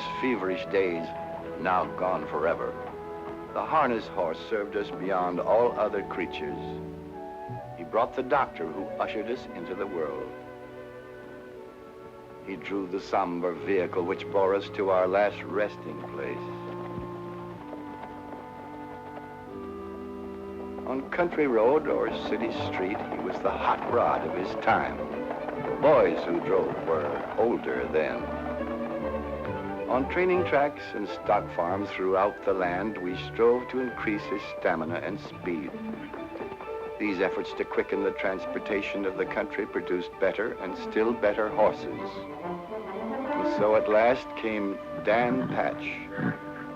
glorious, feverish days, now gone forever. The harness horse served us beyond all other creatures. He brought the doctor who ushered us into the world. He drew the somber vehicle which bore us to our last resting place. On country road or city street, he was the hot rod of his time. The boys who drove were older then. On training tracks and stock farms throughout the land, we strove to increase his stamina and speed. These efforts to quicken the transportation of the country produced better and still better horses. And so at last came Dan Patch,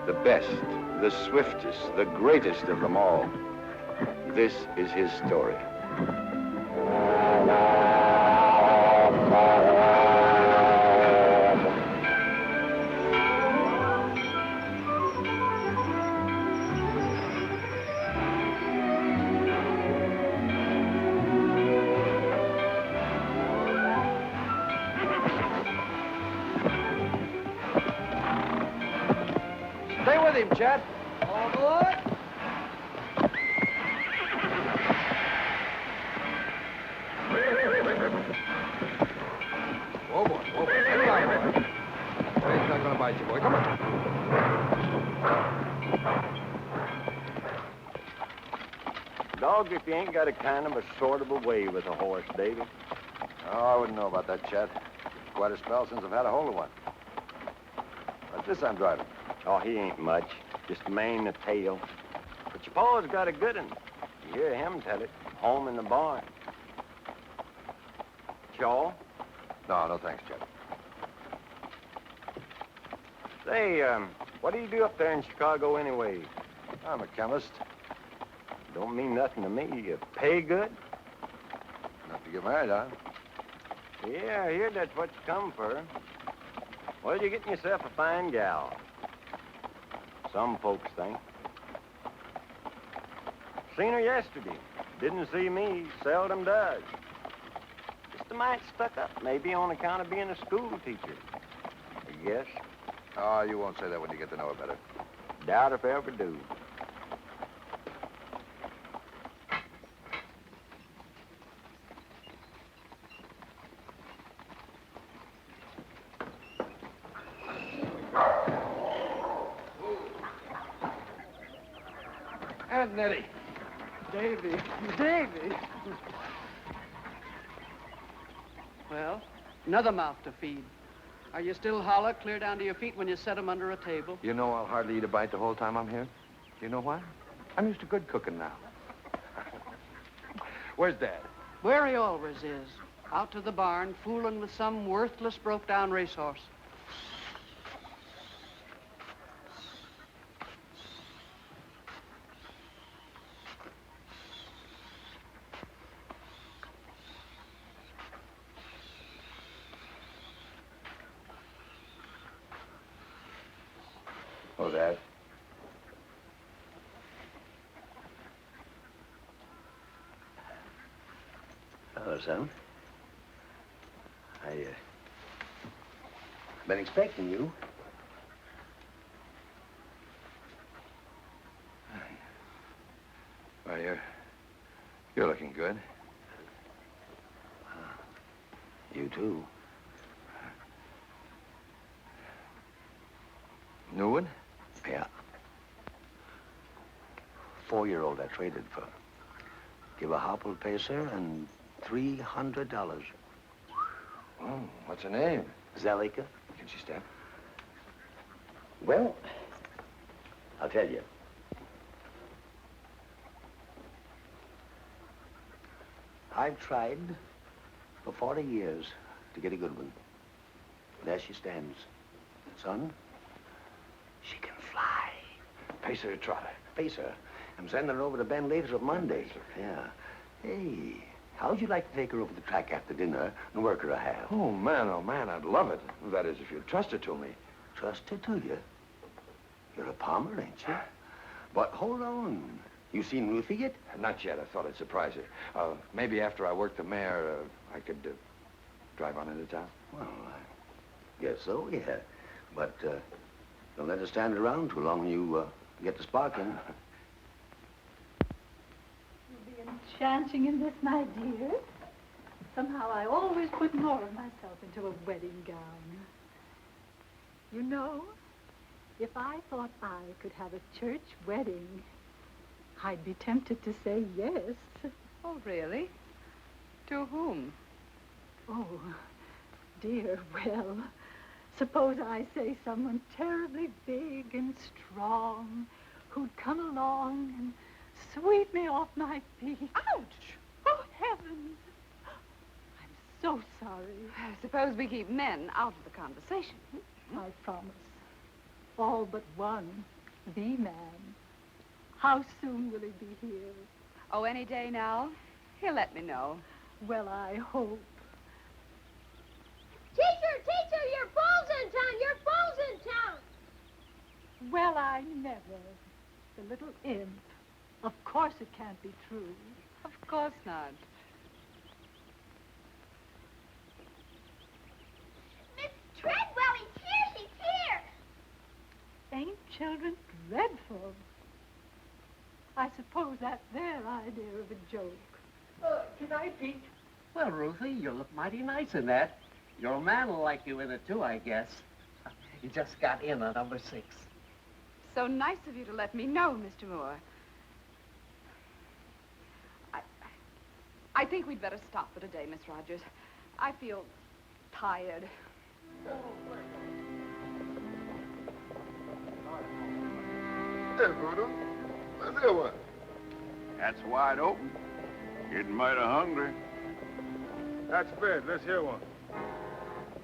the best, the swiftest, the greatest of them all. This is his story. Stay with him, Chet. All aboard. Whoa, boy. Whoa, boy. Get along, boy. He's not gonna bite you, boy. Come on. Dog, if you ain't got a kind of a sort of a way with a horse, Davy. Oh, I wouldn't know about that, Chet. Quite a spell since I've had a hold of one. What's this I'm driving? Oh, he ain't much. Just a mane and a tail. But your pa's got a good one. You hear him tell it. Home in the barn. Chaw? No, thanks, Chet. Say, what do you do up there in Chicago anyway? I'm a chemist. Don't mean nothing to me. You pay good? Enough to get married, huh? Yeah, I hear that's what you come for. Well, you're getting yourself a fine gal. Some folks think. Seen her yesterday. Didn't see me. Seldom does. Just a mite stuck up, maybe on account of being a school teacher. I guess. Oh, you won't say that when you get to know her better. Doubt if I ever do. And Nettie. Davy. Davy. Well, another mouth to feed. Are you still hollow, clear down to your feet when you set 'em under a table? You know I'll hardly eat a bite the whole time I'm here. You know why? I'm used to good cooking now. Where's Dad? Where he always is. Out to the barn, fooling with some worthless, broke-down racehorse. Oh, Dad. Hello, son. Been expecting you. Well, you're looking good. You too. New one? Yeah. 4-year-old I traded for. Give a hopple pacer and $300. Oh, what's her name? Zalika. Can she step? Well, I'll tell you. I've tried for 40 years to get a good one. There she stands. Son, she can fly. Pacer or trotter? Pacer. I'm sending her over to Ben later on Monday. Yeah. Hey, how'd you like to take her over the track after dinner and work her a half? Oh, man, I'd love it. That is, if you'd trust her to me. Trust her to you. You're a palmer, ain't you? But hold on. You seen Ruthie yet? Not yet. I thought I'd surprise her. Maybe after I work the mare, I could drive on into town. Well, I guess so, yeah. But don't let her stand around too long. You get the spark in. You'll be enchanting in this, my dear. Somehow I always put more of myself into a wedding gown. You know, if I thought I could have a church wedding, I'd be tempted to say yes. Oh, really? To whom? Oh, dear, well, suppose I say someone terribly big and strong who'd come along and sweep me off my feet. Ouch! Oh, heavens! I'm so sorry. I suppose we keep men out of the conversation. I promise. All but one, the man. How soon will he be here? Oh, any day now. He'll let me know. Well, I hope. Teacher, your bull's in town! Your bull's in town! Well, I never. The little imp. Of course it can't be true. Of course not. Miss Treadwell, he's here! Ain't children dreadful? I suppose that's their idea of a joke. Good night, Pete. Well, Ruthie, you look mighty nice in that. Your old man will like you in it, too, I guess. He just got in on number 6. So nice of you to let me know, Mr. Moore. I think we'd better stop for today, Miss Rogers. I feel tired. Hey, Bruno. Let's hear one. That's wide open. Getting mighty hungry. That's fair. Let's hear one.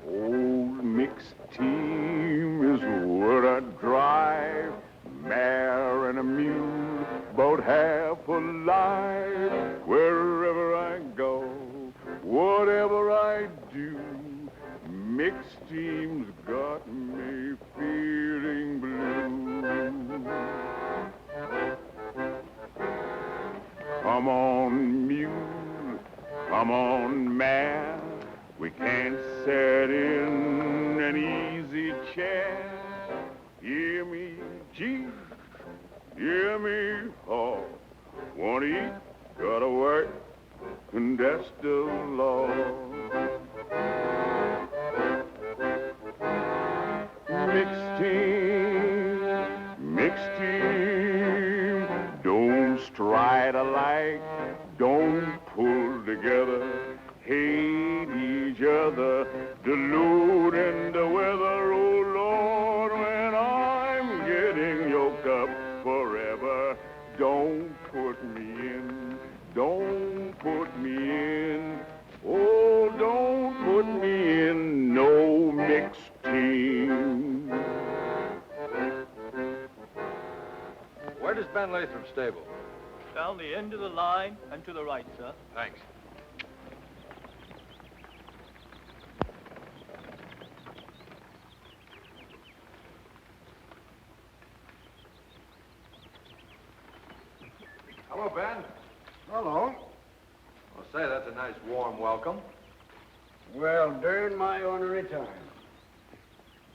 Old mixed team is what I drive. Mare and a mule, about half alive. Wherever I go, whatever I do, mixed team's got me feeling blue. Come on, mule, come on, mare. We can't sit in an easy chair. Hear me, G, hear me, haw. Want to eat, gotta work, and that's the law. Mixed team, don't stride alike, don't pull together, hate each other, diluting the weather, oh Lord, when I'm getting yoked up forever, don't put me in, don't put me in, oh, don't put me in no mixed team. Where does Ben Lathrop stable? Down the end of the line and to the right, sir. Thanks. Hello, Ben. Hello. I'll say that's a nice warm welcome. Well, during my ornery time.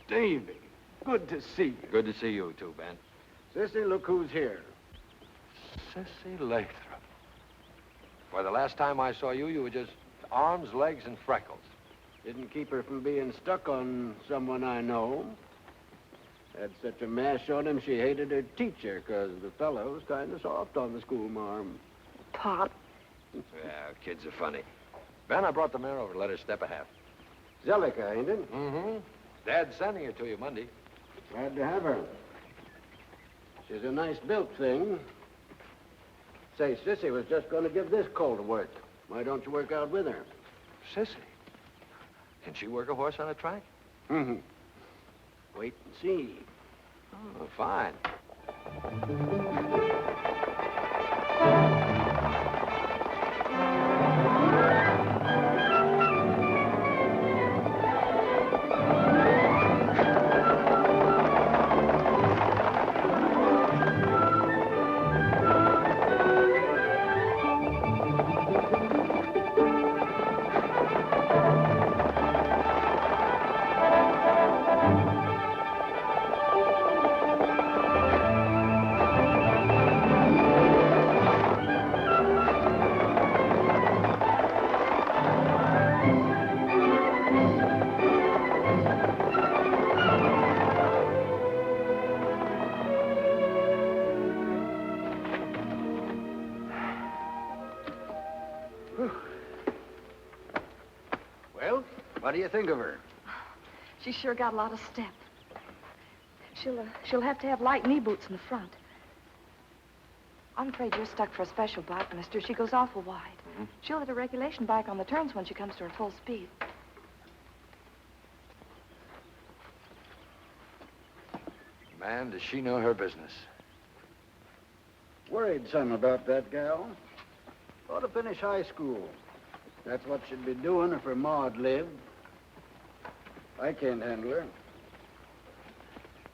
Davy, good to see you. Good to see you, too, Ben. Sissy, look who's here. Sissy Lathrop. Why, the last time I saw you, you were just arms, legs, and freckles. Didn't keep her from being stuck on someone I know. Had such a mash on him, she hated her teacher, 'cause the fellow was kind of soft on the schoolmarm. Pop. Yeah, kids are funny. Ben, I brought the mare over to let her step a half. Zellica, ain't it? Mm-hmm. Dad's sending her to you Monday. Glad to have her. She's a nice built thing. Say, Sissy was just going to give this colt a work. Why don't you work out with her? Sissy? Can she work a horse on a track? Mm-hmm. Wait and see. Oh, fine. What do you think of her? She's sure got a lot of step. She'll have to have light knee boots in the front. I'm afraid you're stuck for a special bike, mister. She goes awful wide. Mm-hmm. She'll hit a regulation bike on the turns when she comes to her full speed. Man, does she know her business. Worried some about that gal. Ought to finish high school. That's what she'd be doing if her ma'd lived. I can't handle her.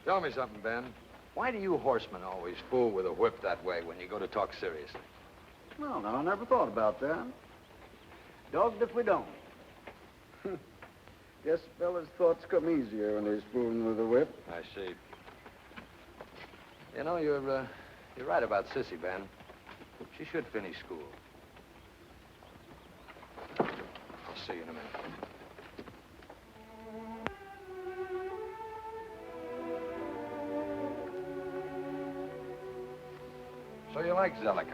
Tell me something, Ben. Why do you horsemen always fool with a whip that way when you go to talk seriously? Well, no, I never thought about that. Dogged if we don't. Guess fellas' thoughts come easier when they're fooling with a whip. I see. You know, you're right about Sissy, Ben. She should finish school. I'll see you in a minute. So you like Zellica?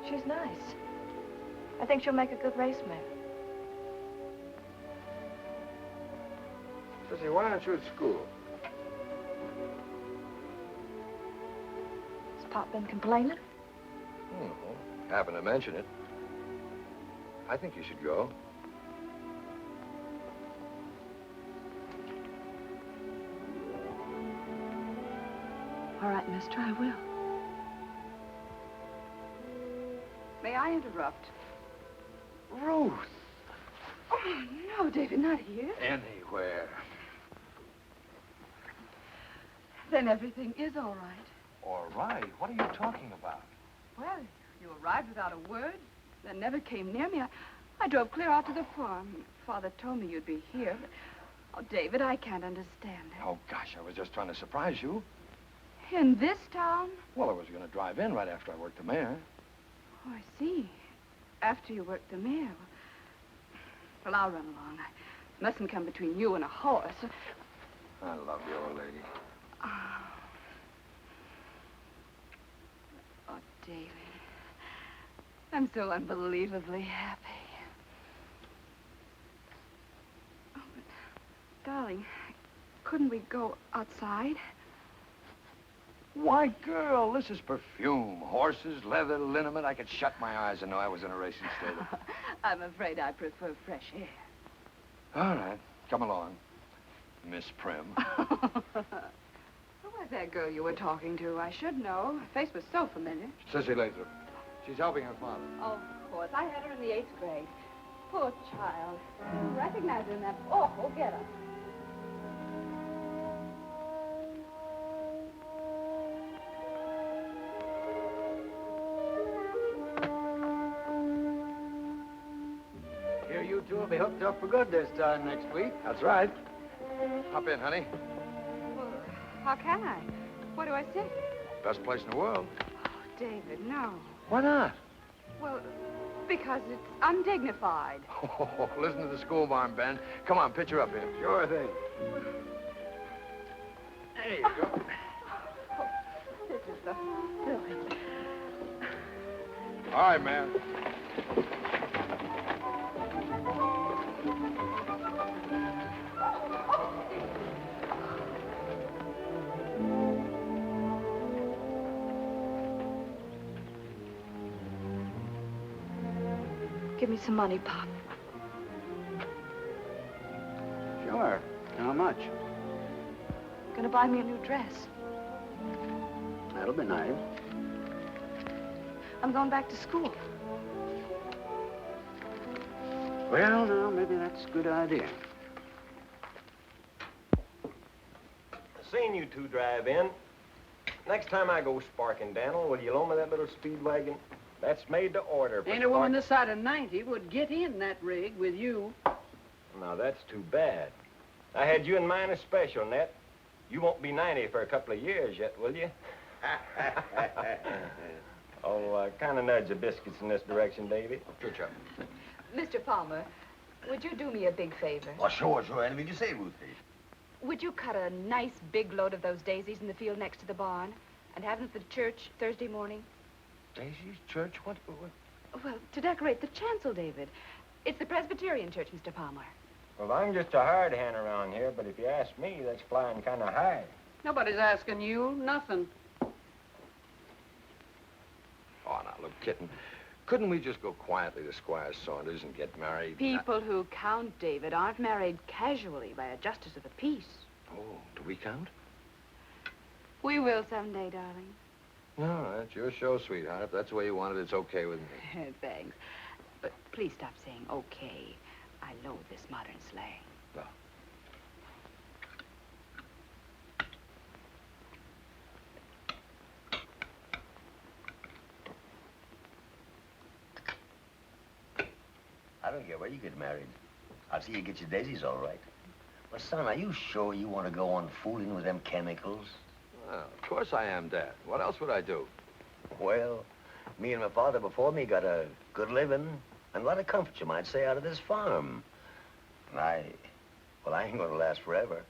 She's nice. I think she'll make a good race mare. Sissy, why aren't you at school? Has Pop been complaining? Happened to mention it. I think you should go. All right, mister, I will. May I interrupt? Ruth! Oh, no, David, not here. Anywhere. Then everything is all right. All right. What are you talking about? Well, you arrived without a word, then never came near me. I drove clear out to the farm. Father told me you'd be here. But, oh, David, I can't understand it. Oh, gosh, I was just trying to surprise you. In this town? Well, I was going to drive in right after I worked the mare. Oh, I see. After you worked the mare. Well, I'll run along. I mustn't come between you and a horse. I love you, old lady. Oh, David. I'm so unbelievably happy. Oh, but, darling, couldn't we go outside? Why, girl, this is perfume. Horses, leather, liniment. I could shut my eyes and know I was in a racing stable. I'm afraid I prefer fresh air. All right. Come along, Miss Prim. Who was that girl you were talking to? I should know. Her face was so familiar. Sissy Lathrop. She's helping her father. Oh, of course. I had her in the 8th grade. Poor child. Didn't recognize her in that awful getup. Here, you two will be hooked up for good this time next week. That's right. Hop in, honey. Well, how can I? What do I say? Best place in the world. Oh, David, no. Why not? Well, because it's undignified. Oh, listen to the school barn, Ben. Come on, pitch her up here. Sure thing. There you go. Oh, this is so silly. All right, man. Give me some money, Pop. Sure. How much? Gonna buy me a new dress. That'll be nice. I'm going back to school. Well, now, maybe that's a good idea. I seen you two drive in. Next time I go sparking, Daniel, will you loan me that little speed wagon? That's made to order. Ain't a woman this side of 90 would get in that rig with you. Now, that's too bad. I had you in mind especial, Nat. You won't be 90 for a couple of years yet, will you? Oh, kind of nudge the biscuits in this direction, Davy. Pitch up. Mr. Palmer, would you do me a big favor? Oh, sure. Anything you say, Ruthie. Would you cut a nice big load of those daisies in the field next to the barn and have them for the church Thursday morning? Daisy's church? What? Well, to decorate the chancel, David. It's the Presbyterian church, Mr. Palmer. Well, I'm just a hard hand around here, but if you ask me, that's flying kind of high. Nobody's asking you nothing. Oh, now, look, kitten. Couldn't we just go quietly to Squire Saunders and get married? People who count, David, aren't married casually by a justice of the peace. Oh, do we count? We will someday, darling. No, that's your show, sweetheart. If that's the way you want it, it's okay with me. Thanks. But please stop saying okay. I loathe this modern slang. No. I don't care where you get married. I'll see you get your daisies all right. Well, son, are you sure you want to go on fooling with them chemicals? Well, of course I am, Dad. What else would I do? Well, me and my father before me got a good living and a lot of comfort, you might say, out of this farm. And I ain't gonna last forever.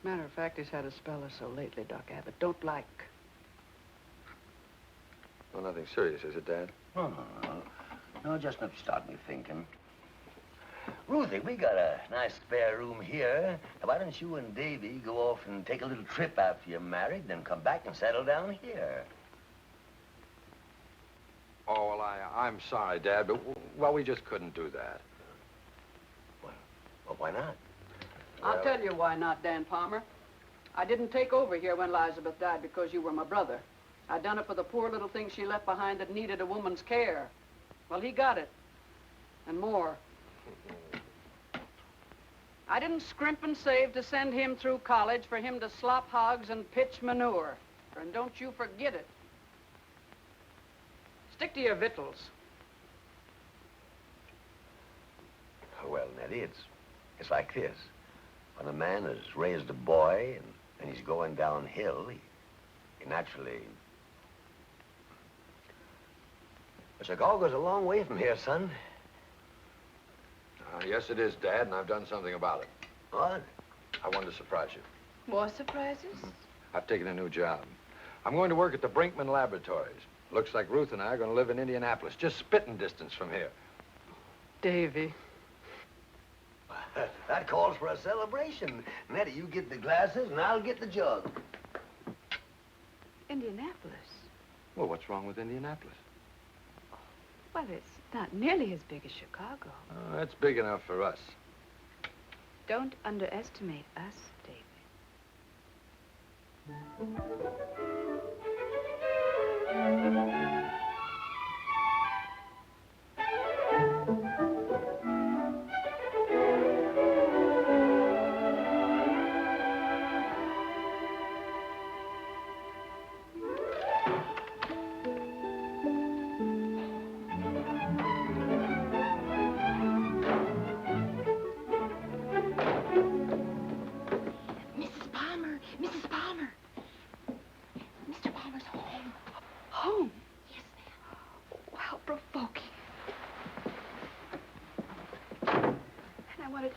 Matter of fact, he's had a spell or so lately, Doc Abbott. Don't like. Well, nothing serious, is it, Dad? No. No, just enough to start me thinking. Ruthie, we got a nice spare room here. Now, why don't you and Davy go off and take a little trip after you're married, then come back and settle down here? Oh, well, I'm sorry, Dad, but, well, we just couldn't do that. Well, why not? I'll tell you why not, Dan Palmer. I didn't take over here when Elizabeth died because you were my brother. I done it for the poor little thing she left behind that needed a woman's care. Well, he got it. And more. I didn't scrimp and save to send him through college for him to slop hogs and pitch manure. And don't you forget it. Stick to your victuals. Well, Nettie, it's like this. When a man has raised a boy and he's going downhill, he naturally... The cigar goes a long way from here, son. Yes, it is, Dad, and I've done something about it. What? I wanted to surprise you. More surprises? I've taken a new job. I'm going to work at the Brinkman Laboratories. Looks like Ruth and I are going to live in Indianapolis, just spitting distance from here. Davy. That calls for a celebration. Nettie, you get the glasses and I'll get the jug. Indianapolis? Well, what's wrong with Indianapolis? Well, it's not nearly as big as Chicago. Oh, that's big enough for us. Don't underestimate us, David.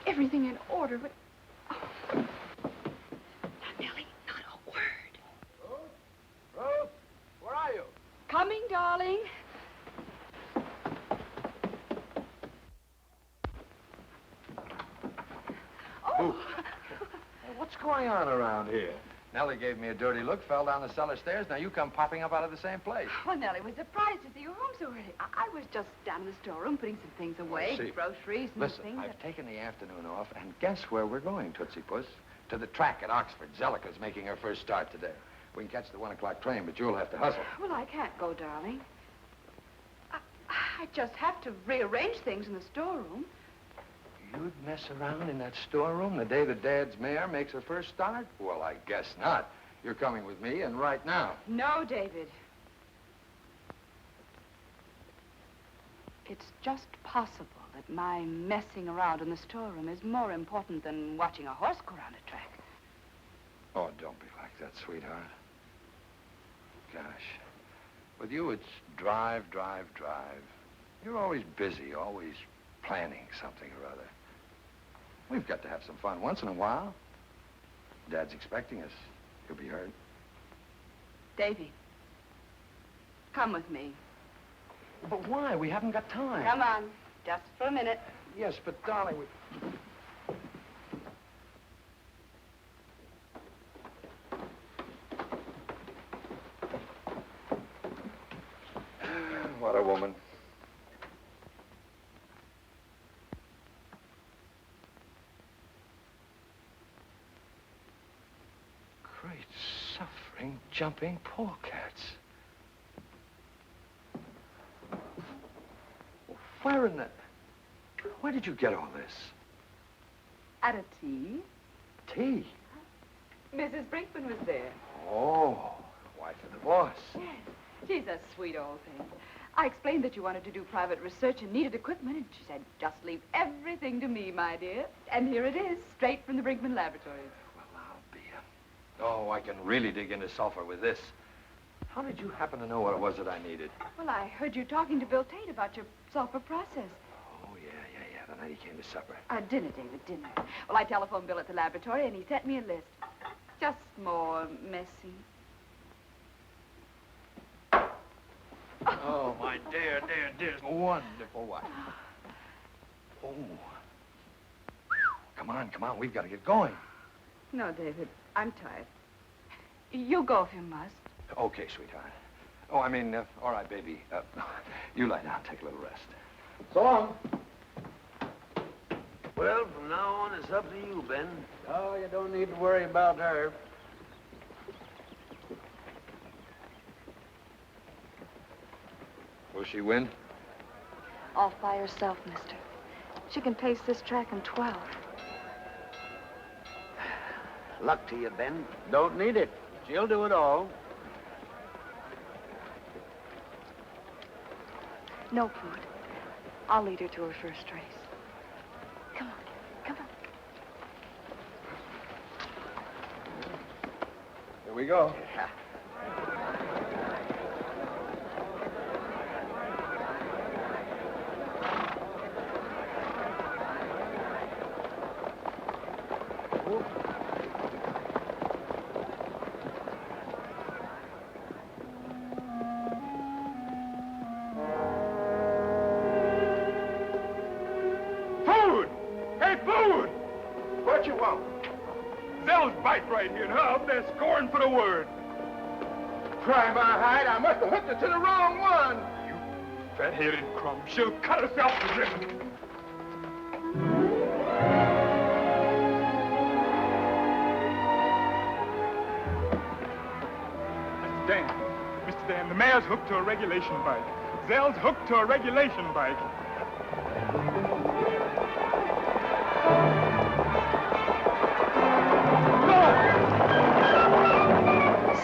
Everything in order, but... Oh. Now, Nellie, not a word. Ruth, where are you? Coming, darling. Oh. What's going on around here? Nellie gave me a dirty look, fell down the cellar stairs. Now you come popping up out of the same place. Well, Nellie was surprised to see you home so early. I was just down in the storeroom putting some things away, See, groceries and listen, things. I've taken the afternoon off, and guess where we're going, Tootsie Puss? To the track at Oxford. Zelika's making her first start today. We can catch the 1 o'clock train, but you'll have to hustle. Well, I can't go, darling. I just have to rearrange things in the storeroom. You'd mess around in that storeroom the day that Dad's mare makes her first start? Well, I guess not. You're coming with me, and right now. No, David. It's just possible that my messing around in the storeroom is more important than watching a horse go around a track. Oh, don't be like that, sweetheart. Gosh. With you, it's drive, drive, drive. You're always busy, always planning something or other. We've got to have some fun once in a while. Dad's expecting us. You'll be hurt. Davy, come with me. But why? We haven't got time. Come on. Just for a minute. Yes, but darling, we... What a woman. Great suffering, jumping polecats. Where in the... Where did you get all this? At a tea. Tea? Mrs. Brinkman was there. Oh, wife of the boss. Yes. She's a sweet old thing. I explained that you wanted to do private research and needed equipment, and she said, just leave everything to me, my dear. And here it is, straight from the Brinkman Laboratories. Well, I'll be a... Oh, I can really dig into sulfur with this. How did you happen to know what it was that I needed? Well, I heard you talking to Bill Tate about your sulfur process. Oh, yeah. The night he came to supper. Dinner, David, dinner. Well, I telephoned Bill at the laboratory, and he sent me a list. Just more messy. Oh, my dear, wonderful wife. Oh. Come on, we've got to get going. No, David, I'm tired. You go if you must. Okay, sweetheart. Oh, I mean, all right, baby. You lie down, take a little rest. So long. Well, from now on, it's up to you, Ben. Oh, you don't need to worry about her. Will she win? Off by herself, mister. She can pace this track in 12. Luck to you, Ben. Don't need it. She'll do it all. No, Poot. I'll lead her to her first race. Come on. Here we go. Yeah. What you want? Zell's bite right here, now up there scoring for the word. Try my hide, I must have hooked her to the wrong one. You fat-headed crumb. She'll cut herself to ribbons. Mr. Dan, the mare's hooked to a regulation bike. Zell's hooked to a regulation bike.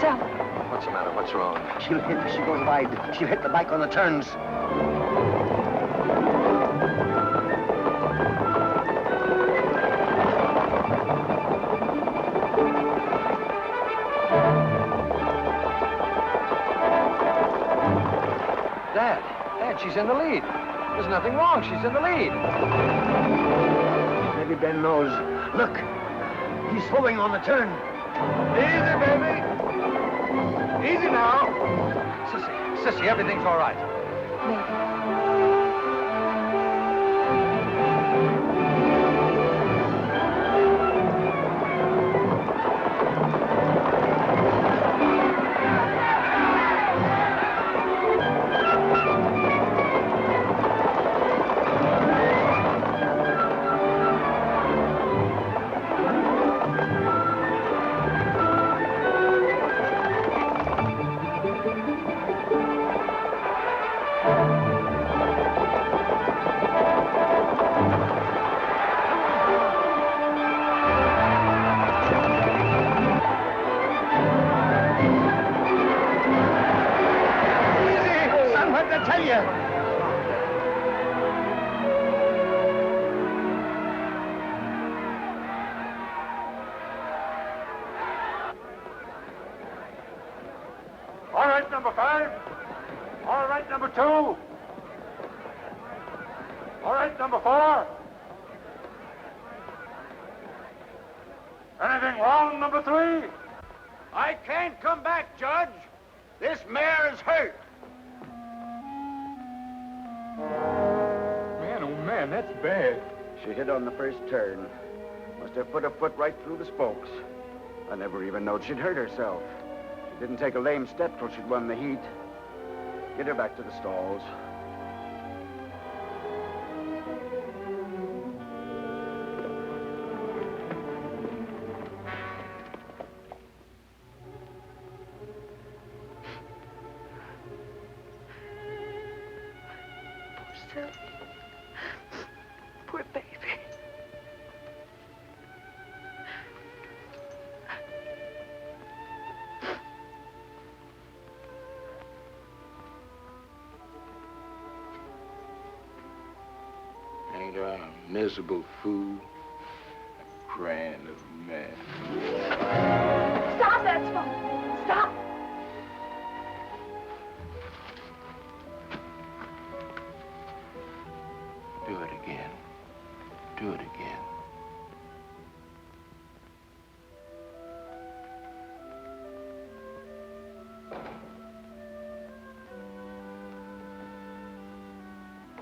Zell. What's the matter? What's wrong? She'll hit if she goes wide. She'll hit the bike on the turns. Dad, she's in the lead. There's nothing wrong. She's in the lead. Maybe Ben knows. Look, he's slowing on the turn. Easy, baby. Easy now. Sissy, everything's all right. Maybe. All right, number 5. All right, number 2. All right, number 4. Anything wrong, number 3? I can't come back, Judge. This mare is hurt. Man, oh Man, that's bad. She hit on the first turn. Must have put a foot right through the spokes. I never even knowed she'd hurt herself. She didn't take a lame step till she'd won the heat. Get her back to the stalls. Poor baby. Ain't I a miserable fool? A crying little man. Stop that smoke! Stop! Do it again. Do it again.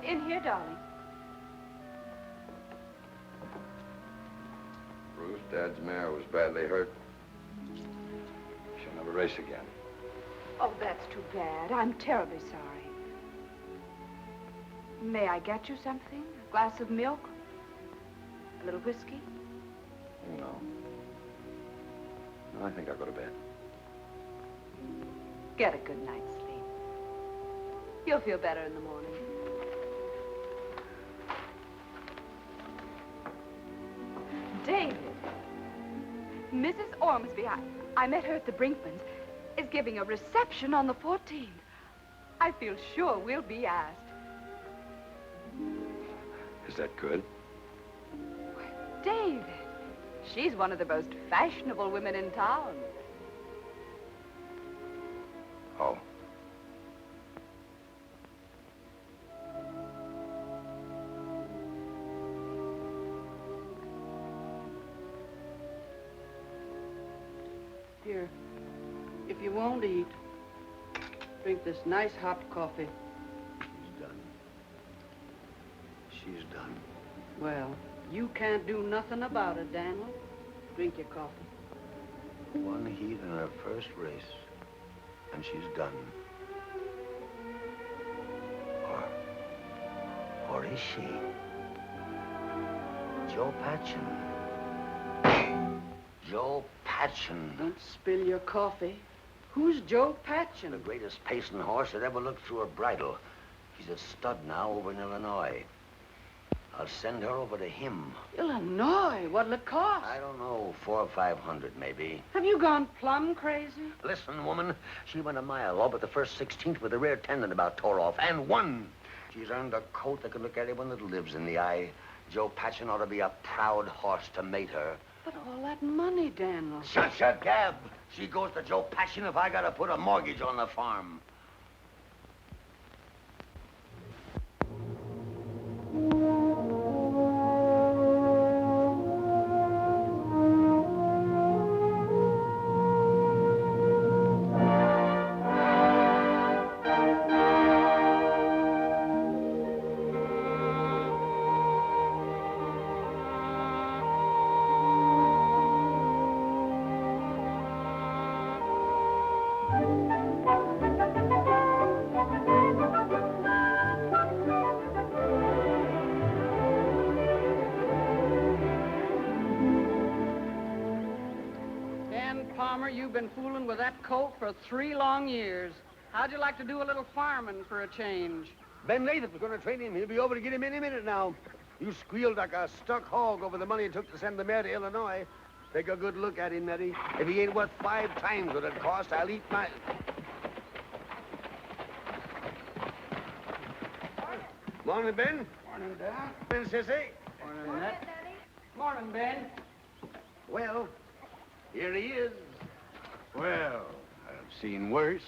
In here, darling. Ruth, Dad's mare was badly hurt. She'll never race again. Oh, that's too bad. I'm terribly sorry. May I get you something? A glass of milk? A little whiskey? No. No, I think I'll go to bed. Get a good night's sleep. You'll feel better in the morning. David, Mrs. Ormsby, I met her at the Brinkmans, is giving a reception on the 14th. I feel sure we'll be asked. Is that good? David, she's one of the most fashionable women in town. Oh. Here, if you won't eat, drink this nice hot coffee. She's done. She's done. Well, you can't do nothing about it, Daniel. Drink your coffee. One heat in her first race, and she's done. Or is she? Joe Patchen. Joe Patchen. Don't spill your coffee. Who's Joe Patchen? The greatest pacing horse that ever looked through a bridle. He's a stud now over in Illinois. I'll send her over to him. Illinois? What'll it cost? I don't know, 400 or 500 maybe. Have you gone plumb crazy? Listen, woman, she went a mile all but the first 16th with a rear tendon about tore off, and won. She's earned a coat that could look anyone that lives in the eye. Joe Patchen ought to be a proud horse to mate her. But all that money, Daniel. Shut your gab. She goes to Joe Patchen if I gotta put a mortgage on the farm. You've been fooling with that colt for 3 long years. How'd you like to do a little farming for a change? Ben Latham was going to train him. He'll be over to get him any minute now. You squealed like a stuck hog over the money it took to send the mare to Illinois. Take a good look at him, Nettie. If he ain't worth 5 times what it cost, I'll eat my... Morning, Ben. Morning, Dad. Ben, sissy. Morning, Nat. Morning, Ben. Well, here he is. Well, I've seen worse.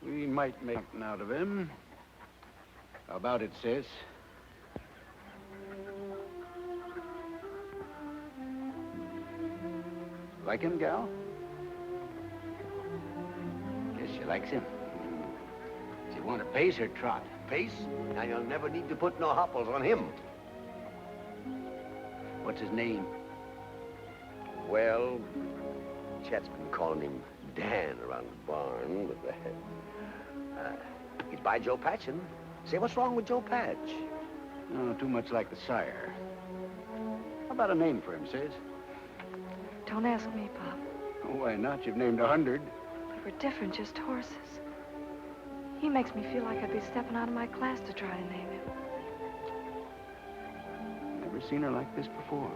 We might make something out of him. How about it, sis? Like him, gal? Guess she likes him. Does he want to pace or trot? pace, and you'll never need to put no hopples on him. What's his name? Well, Chet's been calling him Dan around the barn, but he's by Joe Patchen. Say, what's wrong with Joe Patch? Oh, too much like the sire. How about a name for him, Sis? Don't ask me, Pop. Oh, why not? You've named 100. We were different, just horses. He makes me feel like I'd be stepping out of my class to try to name him. Never seen her like this before.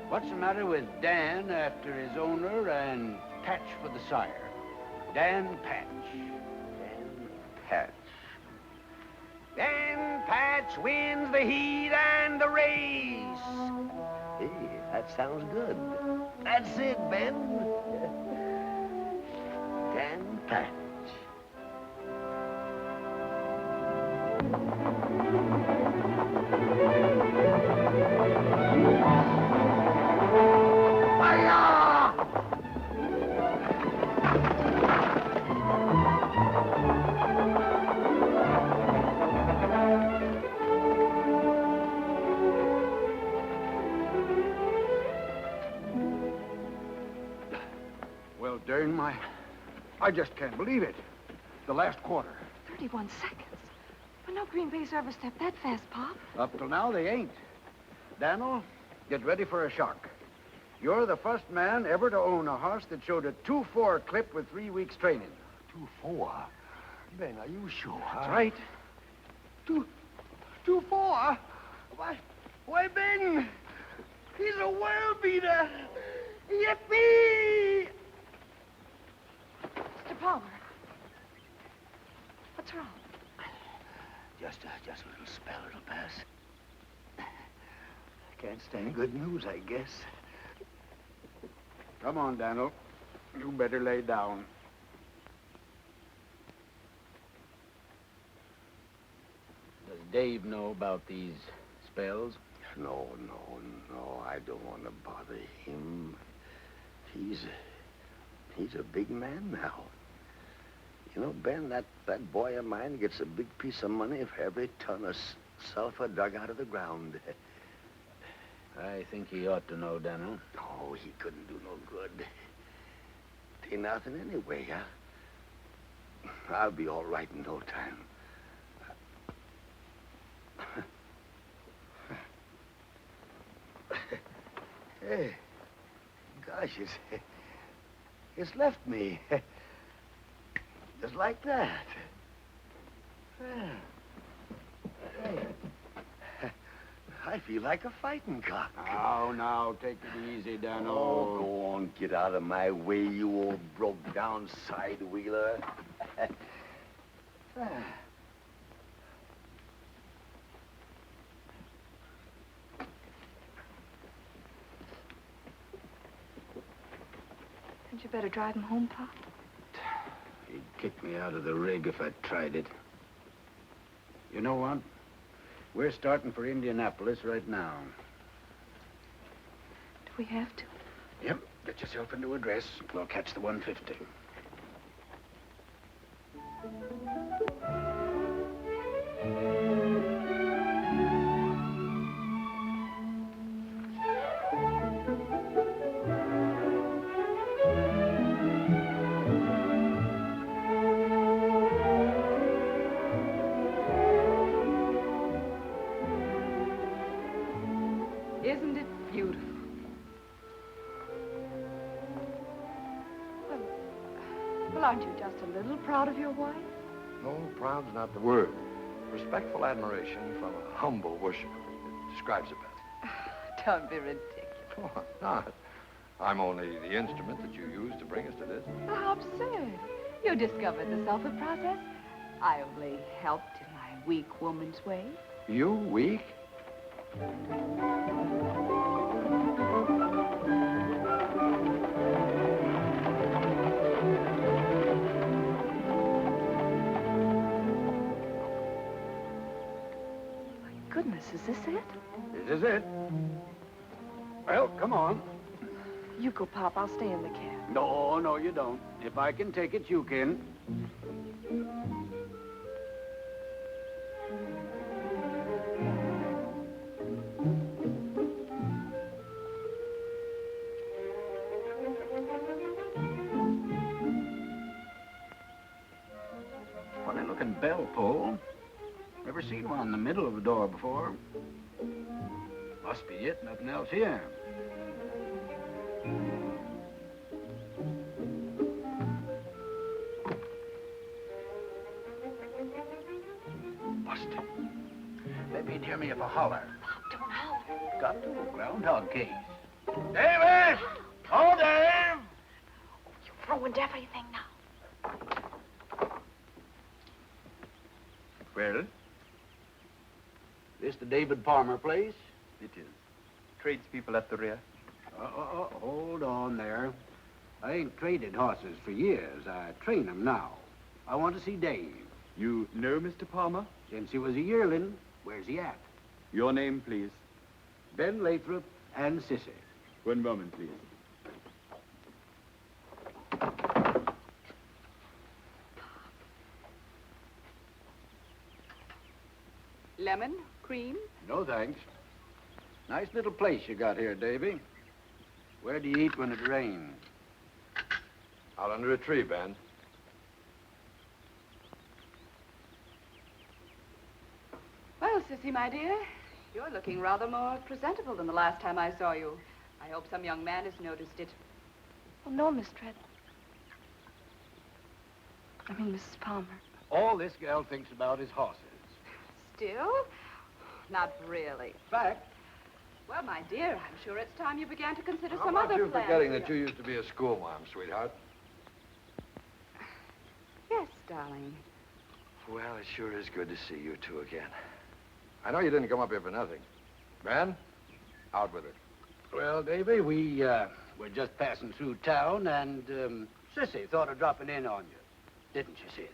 What's the matter with Dan after his owner and Patch for the sire? Dan Patch. Dan Patch. Dan Patch wins the heat and the race. Hey, that sounds good. That's it, Ben. Dan Patch. Well, darn I just can't believe it. The last quarter. 31 seconds. But no Green Bay's ever stepped that fast, Pop. Up till now, they ain't. Daniel, get ready for a shock. You're the first man ever to own a horse that showed a 2-4 clip with 3 weeks training. 2-4? Ben, are you sure? That's right. 2-4? Why, Ben, he's a world beater. Yippee! Mr. Palmer. What's wrong? Just a little spell, it'll pass. Can't stand good news, I guess. Come on, Daniel. You better lay down. Does Dave know about these spells? No. I don't want to bother him. He's a big man now. You know, Ben, that boy of mine gets a big piece of money for every ton of sulfur dug out of the ground. I think he ought to know, Daniel. Oh, he couldn't do no good. Ain't nothing anyway, huh? I'll be all right in no time. Hey, gosh, it's left me. Just like that. Hey, I feel like a fighting cock. Now, take it easy, Daniel. Oh, go on, get out of my way, you old broke-down side-wheeler. Hadn't you better drive him home, Pop? He'd kick me out of the rig if I tried it. You know what? We're starting for Indianapolis right now. Do we have to? Yep. Get yourself into a dress. We'll catch the 150. Isn't it beautiful? Well, aren't you just a little proud of your wife? No, proud's not the word. Respectful admiration from a humble worshiper. It describes it better. Don't be ridiculous. Oh, I'm not. I'm only the instrument that you used to bring us to this. How absurd. You discovered the sulfur process. I only helped in my weak woman's way. You weak? Goodness, is this it? This is it. Well, come on. You go, Pop. I'll stay in the cab. No, you don't. If I can take it, you can. bell pull. Never seen one in the middle of the door before. Must be it, nothing else here. Busted. Maybe he'd hear me if I holler. Pop, don't holler. Got to. Groundhog case. David! Oh, Dave! You've ruined everything now. Well? This the David Palmer place? It is. Tradespeople at the rear. Hold on there. I ain't traded horses for years. I train them now. I want to see Dave. You know Mr. Palmer? Since he was a yearling, where's he at? Your name, please. Ben Lathrop and Sissy. One moment, please. Lemon, cream? No, thanks. Nice little place you got here, Davy. Where do you eat when it rains? Out under a tree, Ben. Well, Sissy, my dear, you're looking rather more presentable than the last time I saw you. I hope some young man has noticed it. Oh, no, Miss Treadwell. I mean, Mrs. Palmer. All this gal thinks about is horses. Still? Not really. Fact. Well, my dear, I'm sure it's time you began to consider How some about other you plans. forgetting that you used to be a schoolmarm, sweetheart? Yes, darling. Well, it sure is good to see you two again. I know you didn't come up here for nothing. Ben, out with it. Well, Davy, we were just passing through town, and Sissy thought of dropping in on you. Didn't you, Sis?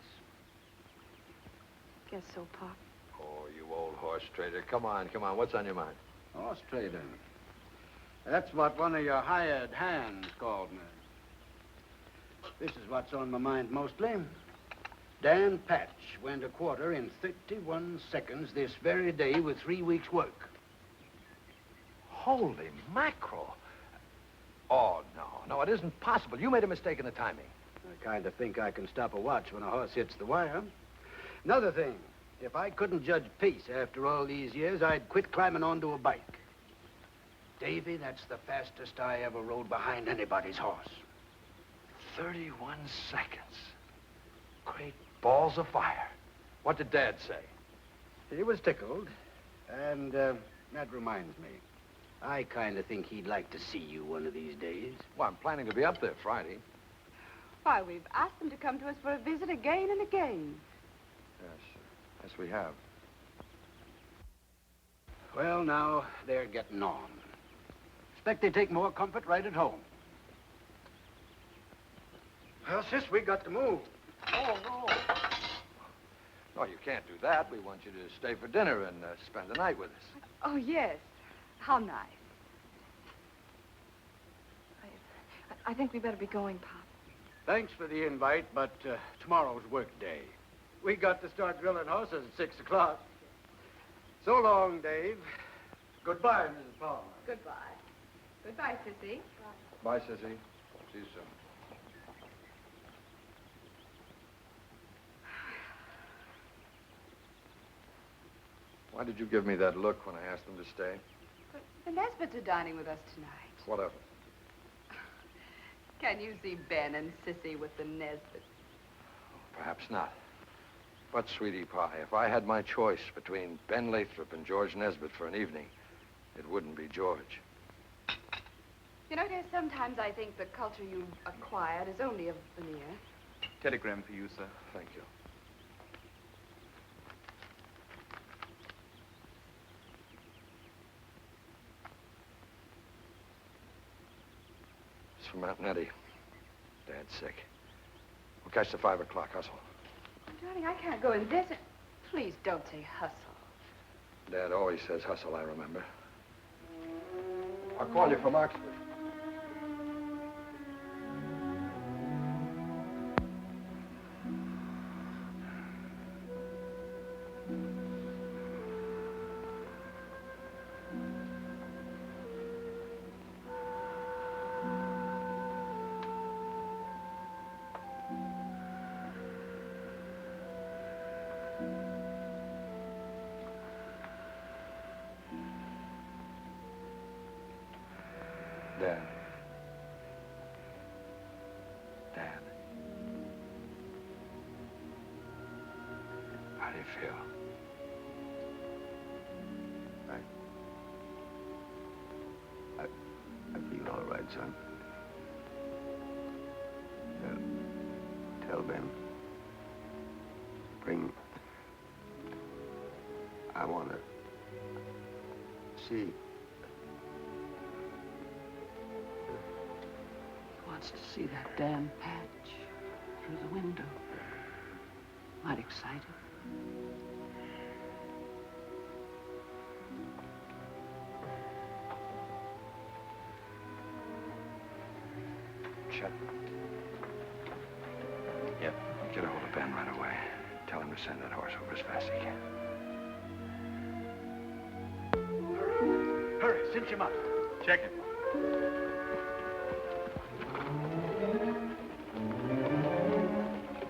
Guess so, Pop. Oh, you old horse trader. Come on, come on. What's on your mind? Horse trader. That's what one of your hired hands called me. This is what's on my mind mostly. Dan Patch went a quarter in 31 seconds this very day with 3 weeks' work. Holy mackerel. Oh, no, it isn't possible. You made a mistake in the timing. I kind of think I can stop a watch when a horse hits the wire. Another thing, if I couldn't judge pace after all these years, I'd quit climbing onto a bike. Davy, that's the fastest I ever rode behind anybody's horse. 31 seconds. Great balls of fire. What did Dad say? He was tickled. And that reminds me, I kind of think he'd like to see you one of these days. Well, I'm planning to be up there Friday. Why, we've asked them to come to us for a visit again and again. Yes, we have. Well, now they're getting on. Expect they take more comfort right at home. Well, sis, we got to move. Oh, no. No, you can't do that. We want you to stay for dinner and spend the night with us. Oh, yes. How nice. I think we better be going, Pop. Thanks for the invite, but tomorrow's work day. We got to start drilling horses at 6 o'clock. So long, Dave. Goodbye, Mrs. Palmer. Goodbye. Goodbye, Sissy. Bye, Sissy. See you soon. Why did you give me that look when I asked them to stay? But the Nesbitts are dining with us tonight. What of it? Can you see Ben and Sissy with the Nesbitts? Perhaps not. But, sweetie pie, if I had my choice between Ben Lathrop and George Nesbitt for an evening, it wouldn't be George. You know, dear, sometimes I think the culture you've acquired is only a veneer. Telegram for you, sir. Thank you. It's from Aunt Nettie. Dad's sick. We'll catch the 5 o'clock hustle. Darling, I can't go in this. Please don't say hustle. Dad always says hustle, I remember. I'll call you from Oxford. do you feel? I feel all right, son. Tell Ben. Bring... I want to see... He wants to see that damn patch through the window. Might excite him. Chet. Yep. Get a hold of Ben right away. Tell him to send that horse over as fast as he can. Hurry, cinch him up. Check it.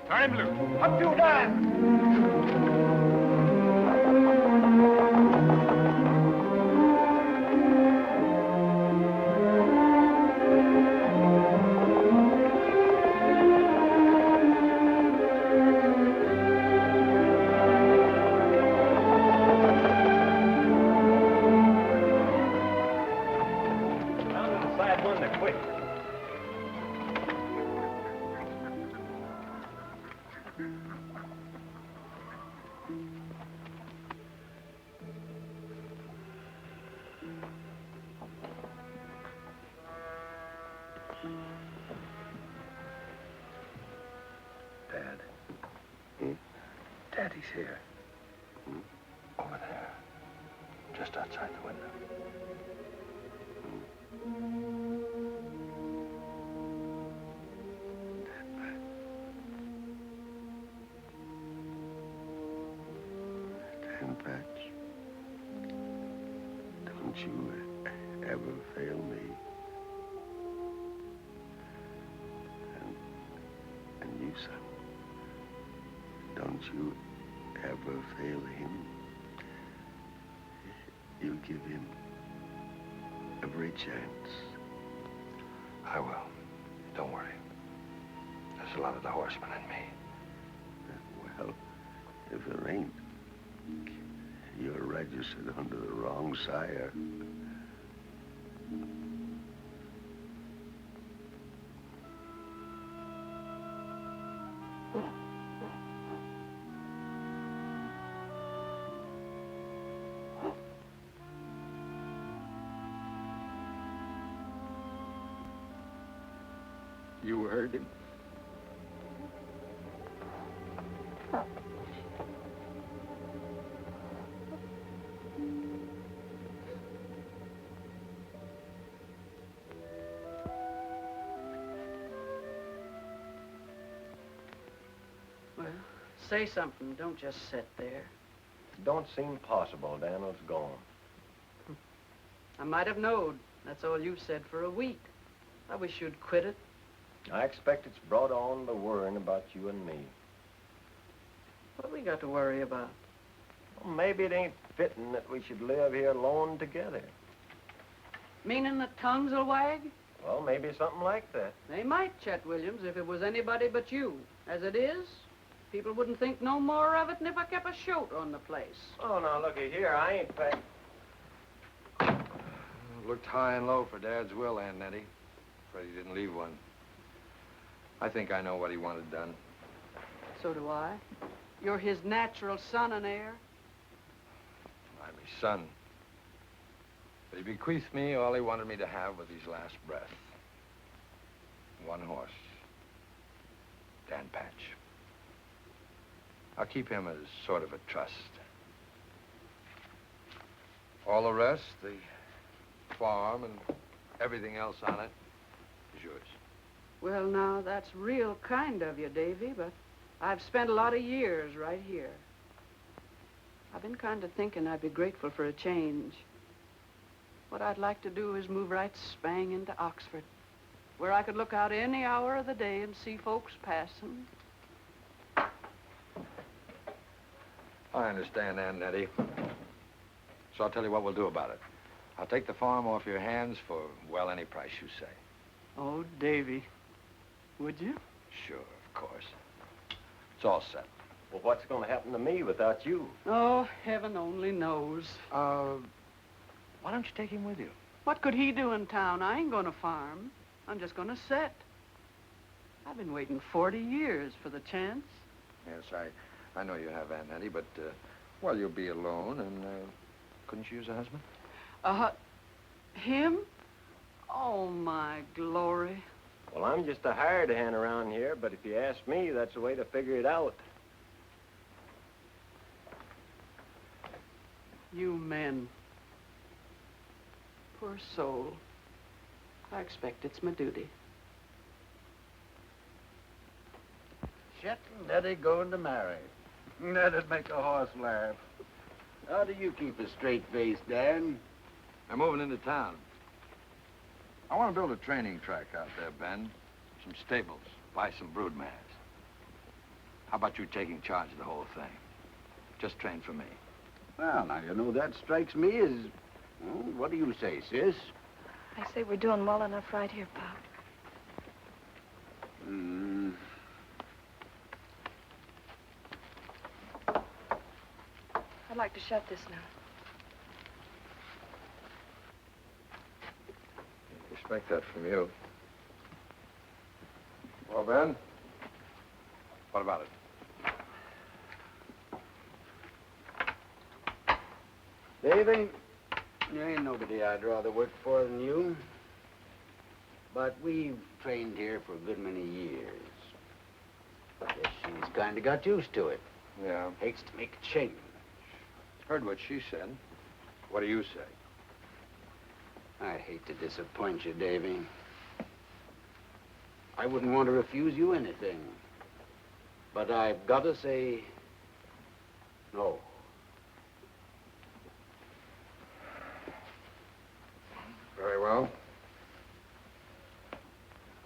Turn him loose. Up you, Dan! Down to the side one, they're quick. Dad. Daddy's here. Over there. Just outside the window. Dan Patch, don't you ever fail me. And you, son, don't you ever fail him. You give him every chance. I will. Don't worry. There's a lot of the horseman in me. Well, if there ain't, you're registered under the wrong sire. You heard him. Well, say something. Don't just sit there. Don't seem possible. Daniel's gone. I might have knowed. That's all you've said for a week. I wish you'd quit it. I expect it's brought on the worrying about you and me. What we got to worry about? Well, maybe it ain't fitting that we should live here alone together. Meaning that tongues will wag? Well, maybe something like that. They might, Chet Williams, if it was anybody but you. As it is, people wouldn't think no more of it than if I kept a shoat on the place. Oh, now, looky here. I ain't packed. Looked high and low for Dad's will, Aunt Nettie. Afraid he didn't leave one. I think I know what he wanted done. So do I. You're his natural son and heir. I'm his son. But he bequeathed me all he wanted me to have with his last breath. One horse. Dan Patch. I'll keep him as sort of a trust. All the rest, the farm and everything else on it, is yours. Well, now, that's real kind of you, Davy, but I've spent a lot of years right here. I've been kind of thinking I'd be grateful for a change. What I'd like to do is move right spang into Oxford, where I could look out any hour of the day and see folks passing. I understand, Aunt Nettie. So I'll tell you what we'll do about it. I'll take the farm off your hands for, well, any price you say. Oh, Davy, would you? Sure, of course. It's all set. Well, what's going to happen to me without you? Oh, heaven only knows. Why don't you take him with you? What could he do in town? I ain't gonna farm. I'm just gonna set. I've been waiting 40 years for the chance. Yes, I know you have, Aunt Nettie, but, well, you'll be alone, and, couldn't you use a husband? Him? Oh, my glory. Well, I'm just a hired hand around here, but if you ask me, that's the way to figure it out. You men. Poor soul. I expect it's my duty. Chet and Nettie going to marry. That'd make a horse laugh. How do you keep a straight face, Dan? I'm moving into town. I want to build a training track out there, Ben. Some stables, buy some brood mares. How about you taking charge of the whole thing? Just train for me. Well, now, you know, that strikes me as... Well, what do you say, sis? I say we're doing well enough right here, Pop. I'd like to shut this now. Expect that from you. Well, Ben, what about it? Davy, there ain't nobody I'd rather work for than you. But we've trained here for a good many years. Guess she's kind of got used to it. Yeah. Hates to make a change. Heard what she said. What do you say? I'd hate to disappoint you, Davy. I wouldn't want to refuse you anything. But I've got to say no. Very well.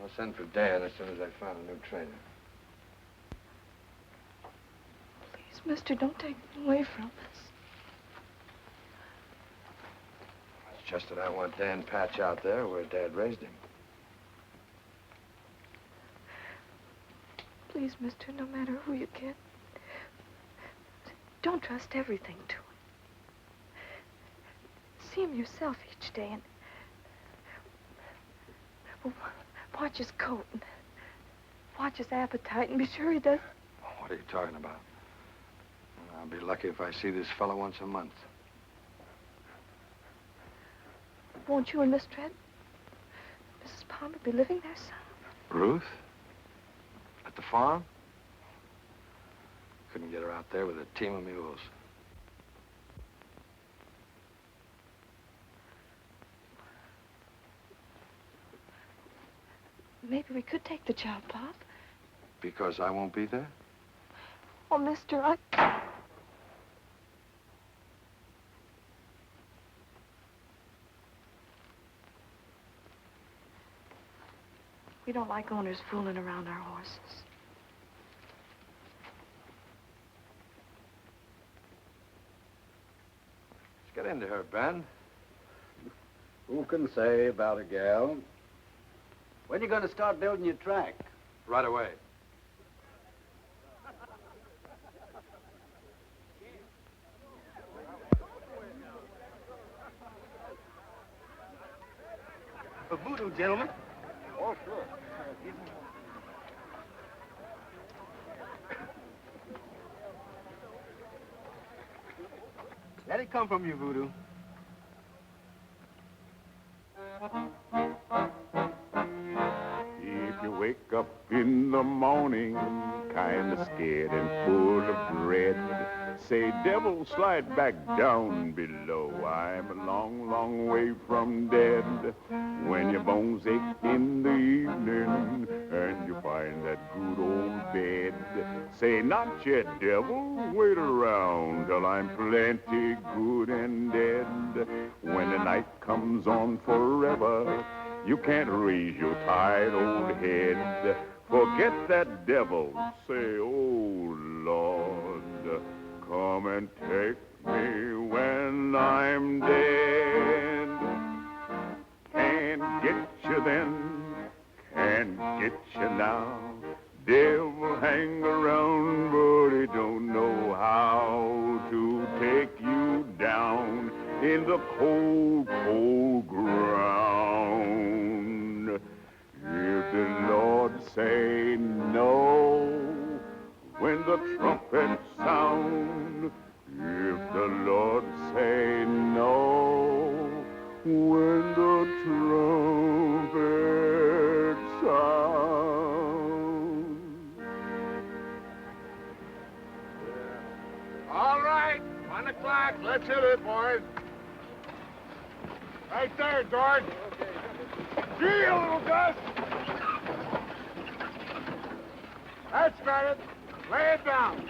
I'll send for Dan as soon as I find a new trainer. Please, mister, don't take me away from us. It's just that I want Dan Patch out there where Dad raised him. Please, mister, no matter who you get, don't trust everything to him. See him yourself each day and watch his coat and watch his appetite and be sure he does. What are you talking about? I'll be lucky if I see this fellow once a month. Won't you and Miss Trent, Mrs. Palmer, be living there, son? Ruth? At the farm? Couldn't get her out there with a team of mules. Maybe we could take the job, Pop. Because I won't be there? Oh, mister, we don't like owners fooling around our horses. Let's get into her, Ben. Who can say about a gal? When you going to start building your track? Right away. A voodoo, gentlemen. Oh, sure. Let it come from you, voodoo. If you wake up in the morning, kinda scared and full of dread, say, devil, slide back down below. I'm a long, long way from dead. When your bones ache in the evening and you find that good old bed, say, not yet, devil, wait around till I'm plenty good and dead. When the night comes on forever, you can't raise your tired old head. Forget that devil, say, oh, Lord, come and take me when I'm dead. Can't get you then, can't get you now. devil hang around, but he don't know how to take you down in the cold, cold ground. If the Lord say no when the trumpets sound, if the Lord say no when the trumpets sound. All right, 1 o'clock. Let's hit it, boys. Right there, George. Gee, a little Gus. That's got it. Lay it down.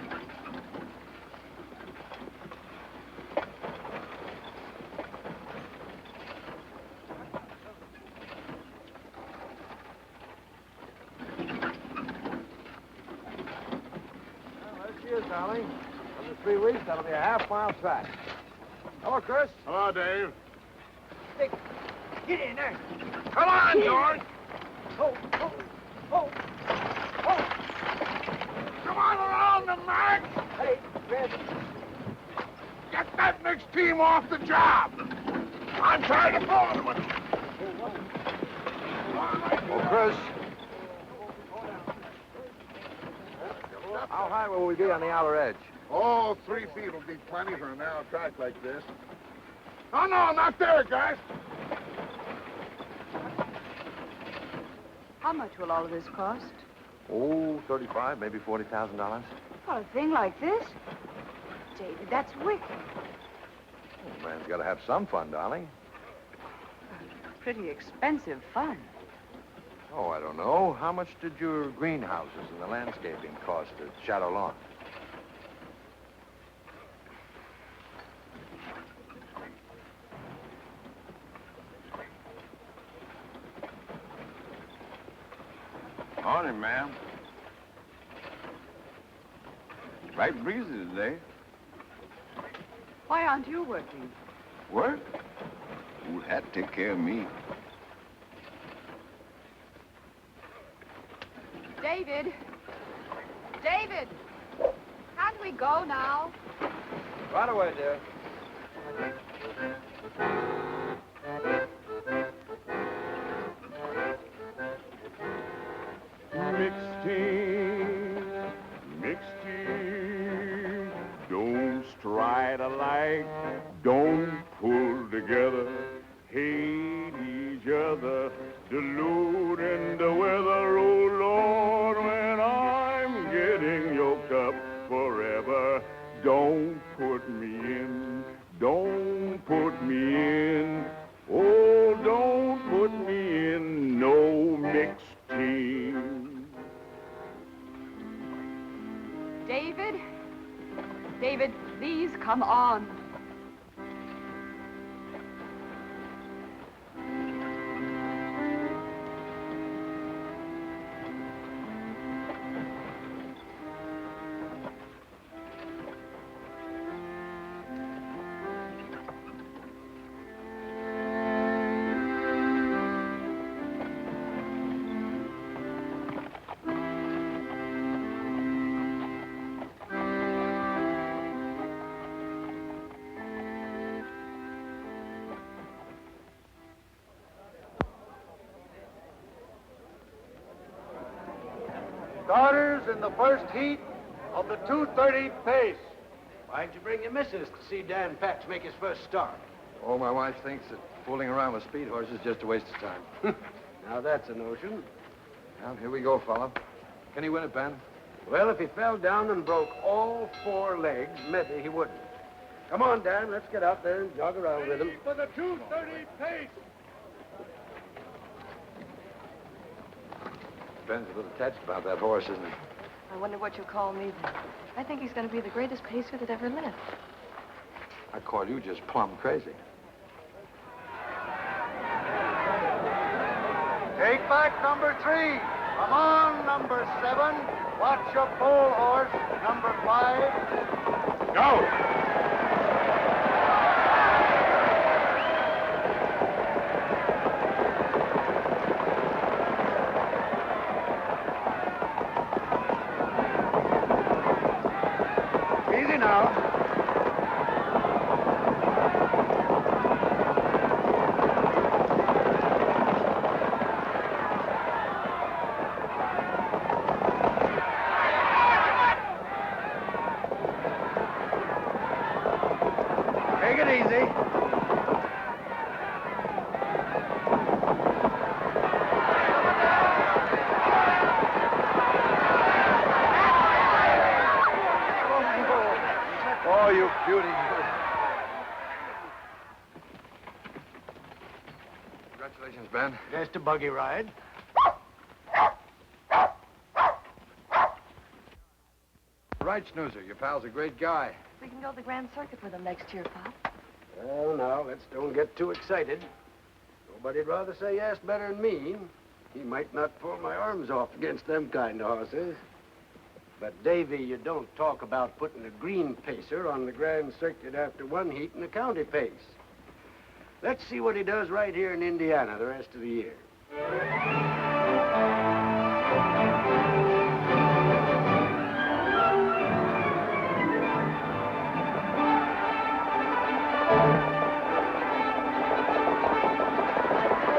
Cheers, darling. Under 3 weeks, that'll be a half-mile track. Hello, Chris. Hello, Dave. Dick, get in there. Come on, George. Oh, oh, oh, oh. Come on around the mark. Hey, Red. Get that next team off the job. I'm tired of fooling with them. Oh, Chris. How high will we be on the outer edge? Oh, 3 feet will be plenty for a narrow track like this. Oh, no, not there, guys. How much will all of this cost? Oh, 35, maybe $40,000. For a thing like this? David, that's wicked. Oh, man's got to have some fun, darling. Pretty expensive fun. Oh, I don't know. How much did your greenhouses and the landscaping cost at Shadow Lawn? Morning, ma'am. Right breezy today. Why aren't you working? Work? Old Hat take care of me. David! David! Can't we go now? Right away, dear. Mixed team, don't stride alike, don't pull together, hate each other, deluding the weather, oh Lord, when I'm getting yoked up forever, don't put me in, don't put me in, oh, don't put me in no mixed team. David? David, please come on. Starters in the first heat of the 2:30 pace. Why'd you bring your missus to see Dan Patch make his first start? Oh, my wife thinks that fooling around with speed horses is just a waste of time. Now that's a notion. Well, here we go, fella. Can he win it, Ben? Well, if he fell down and broke all 4 legs, maybe he wouldn't. Come on, Dan, let's get out there and jog around with him. For the 2:30 pace. Ben's a little touched about that horse, isn't he? I wonder what you'll call me then. I think he's going to be the greatest pacer that ever lived. I call you just plumb crazy. Take back number 3. Come on, number 7. Watch your pole horse, number 5. Go! man? Just a buggy ride. Right, Snoozer. Your pal's a great guy. We can go to the Grand Circuit with him next year, Pop. Well, now, let's don't get too excited. Nobody'd rather say yes better than me. He might not pull my arms off against them kind of horses. But, Davy, you don't talk about putting a green pacer on the Grand Circuit after one heat in the county pace. Let's see what he does right here in Indiana the rest of the year. The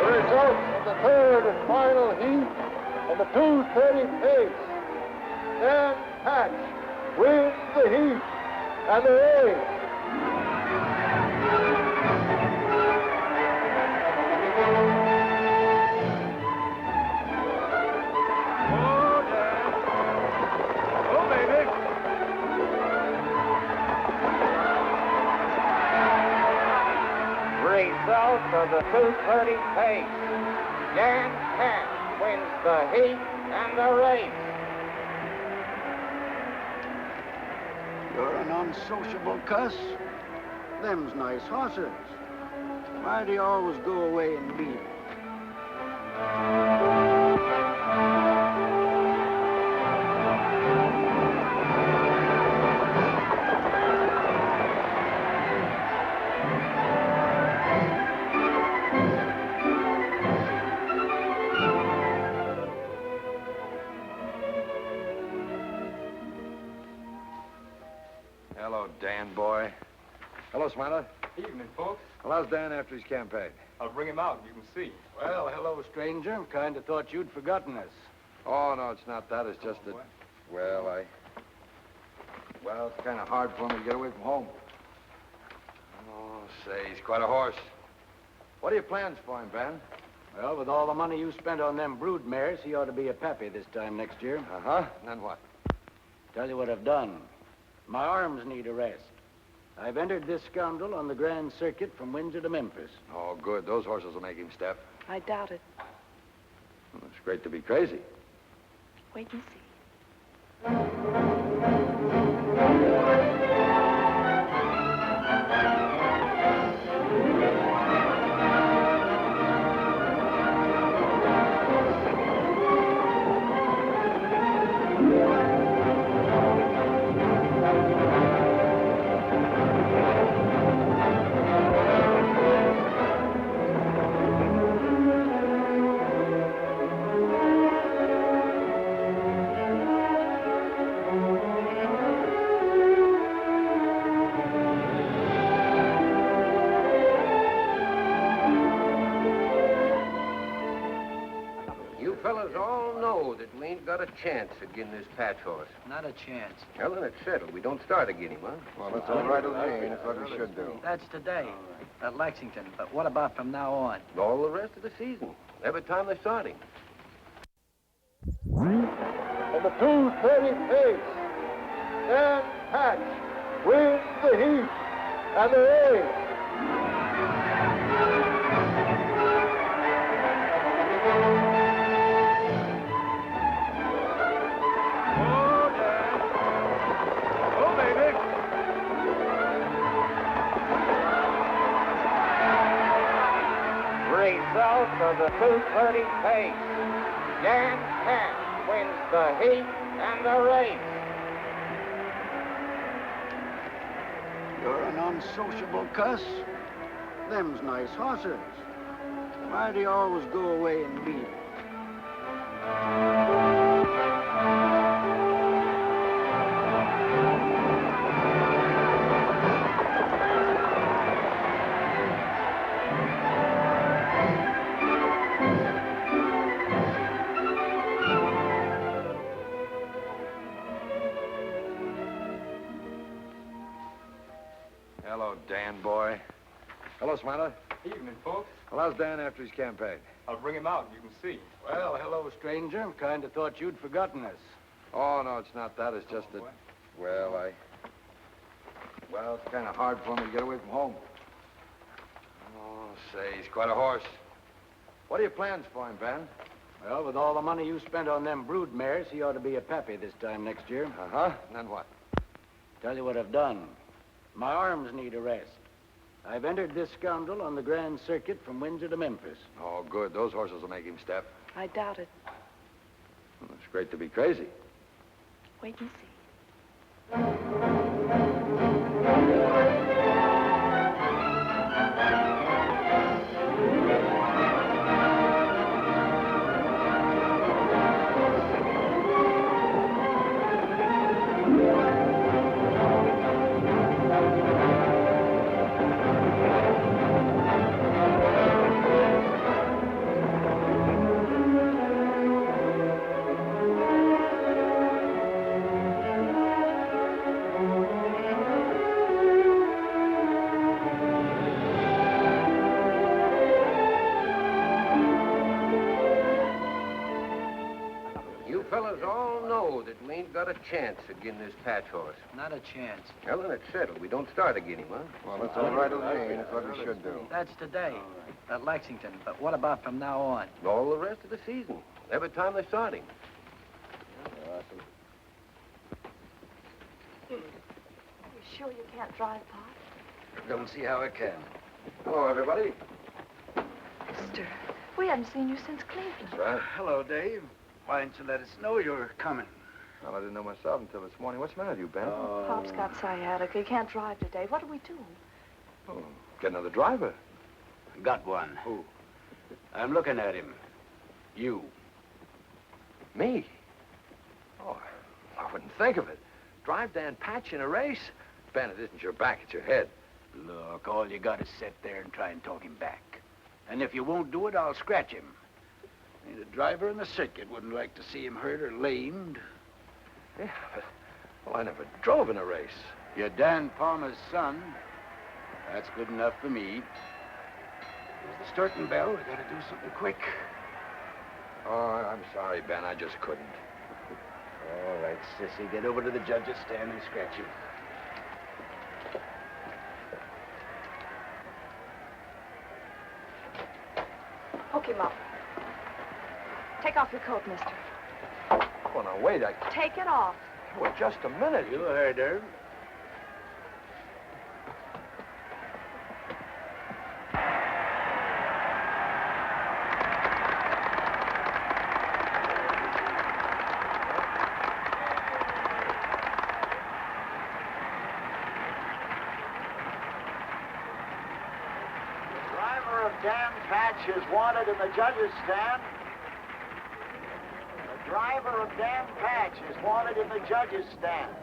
results of the third and final heat on the 2:30 pace. Dan Patch wins the heat and the race. Result of the 2:30 pace. Dan Patch wins the heat and the race. You're an unsociable cuss. Them's nice horses. Why do you always go away and leave 'em? Hello, Dan boy. Hello, Smiler. Evening, folks. Well, how's Dan after his campaign? I'll bring him out and you can see. Well, hello, stranger. Kind of thought you'd forgotten us. Oh, no, it's not that. It's just that, well, it's kind of hard for me to get away from home. Oh, say, he's quite a horse. What are your plans for him, Ben? Well, with all the money you spent on them brood mares, he ought to be a pappy this time next year. Uh-huh. And then what? Tell you what I've done. My arms need a rest. I've entered this scoundrel on the Grand Circuit from Windsor to Memphis. Oh, good. Those horses will make him step. I doubt it. Well, it's great to be crazy. Wait and see. You fellas all know that we ain't got a chance at getting this Patch horse. Not a chance. Well, then it's settled. We don't start to get him, huh? Well, that's all right with me. That's what we should do. That's today at Lexington. But what about from now on? All the rest of the season. Every time they start him. On the 2:30 pace. Dan Patch wins the heat and the race. Result of the 2:30 pace. Dan Patch wins the heat and the race. You're an unsociable cuss. Them's nice horses. Why do you always go away and leave 'em? Hello, Dan boy. Hello, Smiler. Evening, folks. Well, how's Dan after his campaign? I'll bring him out and you can see. Well, hello, stranger. Kind of thought you'd forgotten us. Oh, no, it's not that. It's just that, well, it's kind of hard for me to get away from home. Oh, say, he's quite a horse. What are your plans for him, Ben? Well, with all the money you spent on them brood mares, he ought to be a pappy this time next year. Uh-huh. And then what? Tell you what I've done. My arms need a rest. I've entered this scoundrel on the Grand Circuit from Windsor to Memphis. Oh, good. Those horses will make him step. I doubt it. Well, it's great to be crazy. Wait and see. You fellas all know that we ain't got a chance again this patch horse. Not a chance. Well, then it's settled. We don't start again him, huh? Well, that's all right with me. That's what we should do. That's today at Lexington. But what about from now on? All the rest of the season. Every time they start him. You sure you can't drive, Pop? Don't see how I can. Hello, everybody. Mister, we haven't seen you since Cleveland. That's right. Hello, Dave. Why didn't you let us know you were coming? Well, I didn't know myself until this morning. What's the matter with you, Ben? Pop's got sciatica. He can't drive today. What do we do? Oh, get another driver. Got one. Who? I'm looking at him. You. Me? Oh, I wouldn't think of it. Drive Dan Patch in a race? Ben, it isn't your back, it's your head. Look, all you got is sit there and try and talk him back. And if you won't do it, I'll scratch him. Ain't a driver in the circuit wouldn't like to see him hurt or lamed. Yeah, but, well, I never drove in a race. You're Dan Palmer's son. That's good enough for me. Here's the starting bell. We gotta do something quick. Oh, I'm sorry, Ben. I just couldn't. All right, sissy. Get over to the judge's stand and scratch him. Hook him up. Take off your coat, mister. Oh, now, wait. Take it off. Wait, just a minute. You heard her. Dan Patch is wanted in the judge's stand. The driver of Dan Patch is wanted in the judge's stand.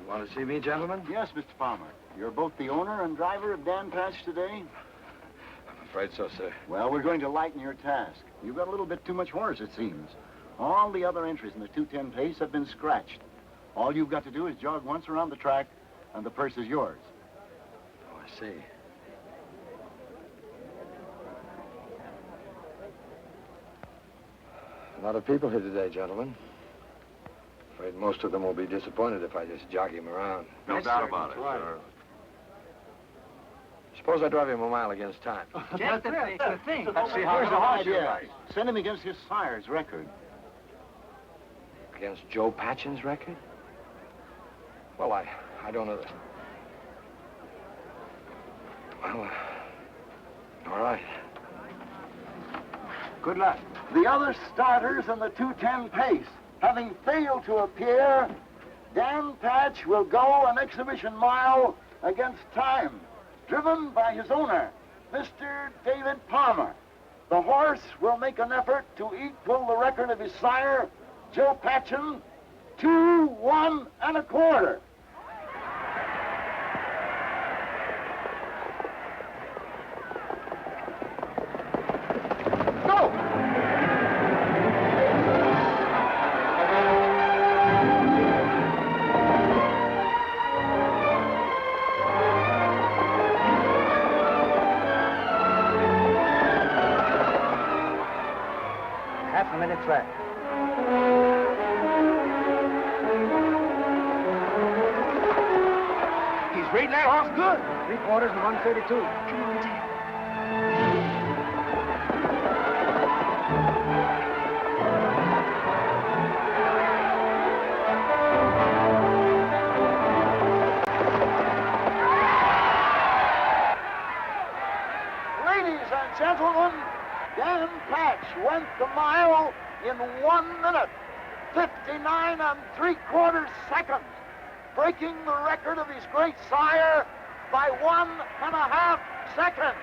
Want to see me, gentlemen? Yes, Mr. Palmer. You're both the owner and driver of Dan Patch today? I'm afraid so, sir. Well, we're going to lighten your task. You've got a little bit too much horse, it seems. All the other entries in the 2:10 pace have been scratched. All you've got to do is jog once around the track, and the purse is yours. Oh, I see. A lot of people here today, gentlemen. Afraid most of them will be disappointed if I just jog him around. No doubt about it, sir. Suppose I drive him a mile against time. Just the thing. Let's see how the idea. Send him against his sire's record. Against Joe Patchen's record? Well, I don't know. Well, all right. Good luck. The other starters in the 2:10 pace, having failed to appear, Dan Patch will go an exhibition mile against time, driven by his owner, Mr. David Palmer. The horse will make an effort to equal the record of his sire, Joe Patchen, 2-1 1/4. Half a minute track. He's reading that horse good. 3/4 and 132. Come on, Dan. Ladies and gentlemen, Dan Patch went the mile in 1 minute, 59 3/4 seconds, breaking the record of his great sire by 1.5 seconds.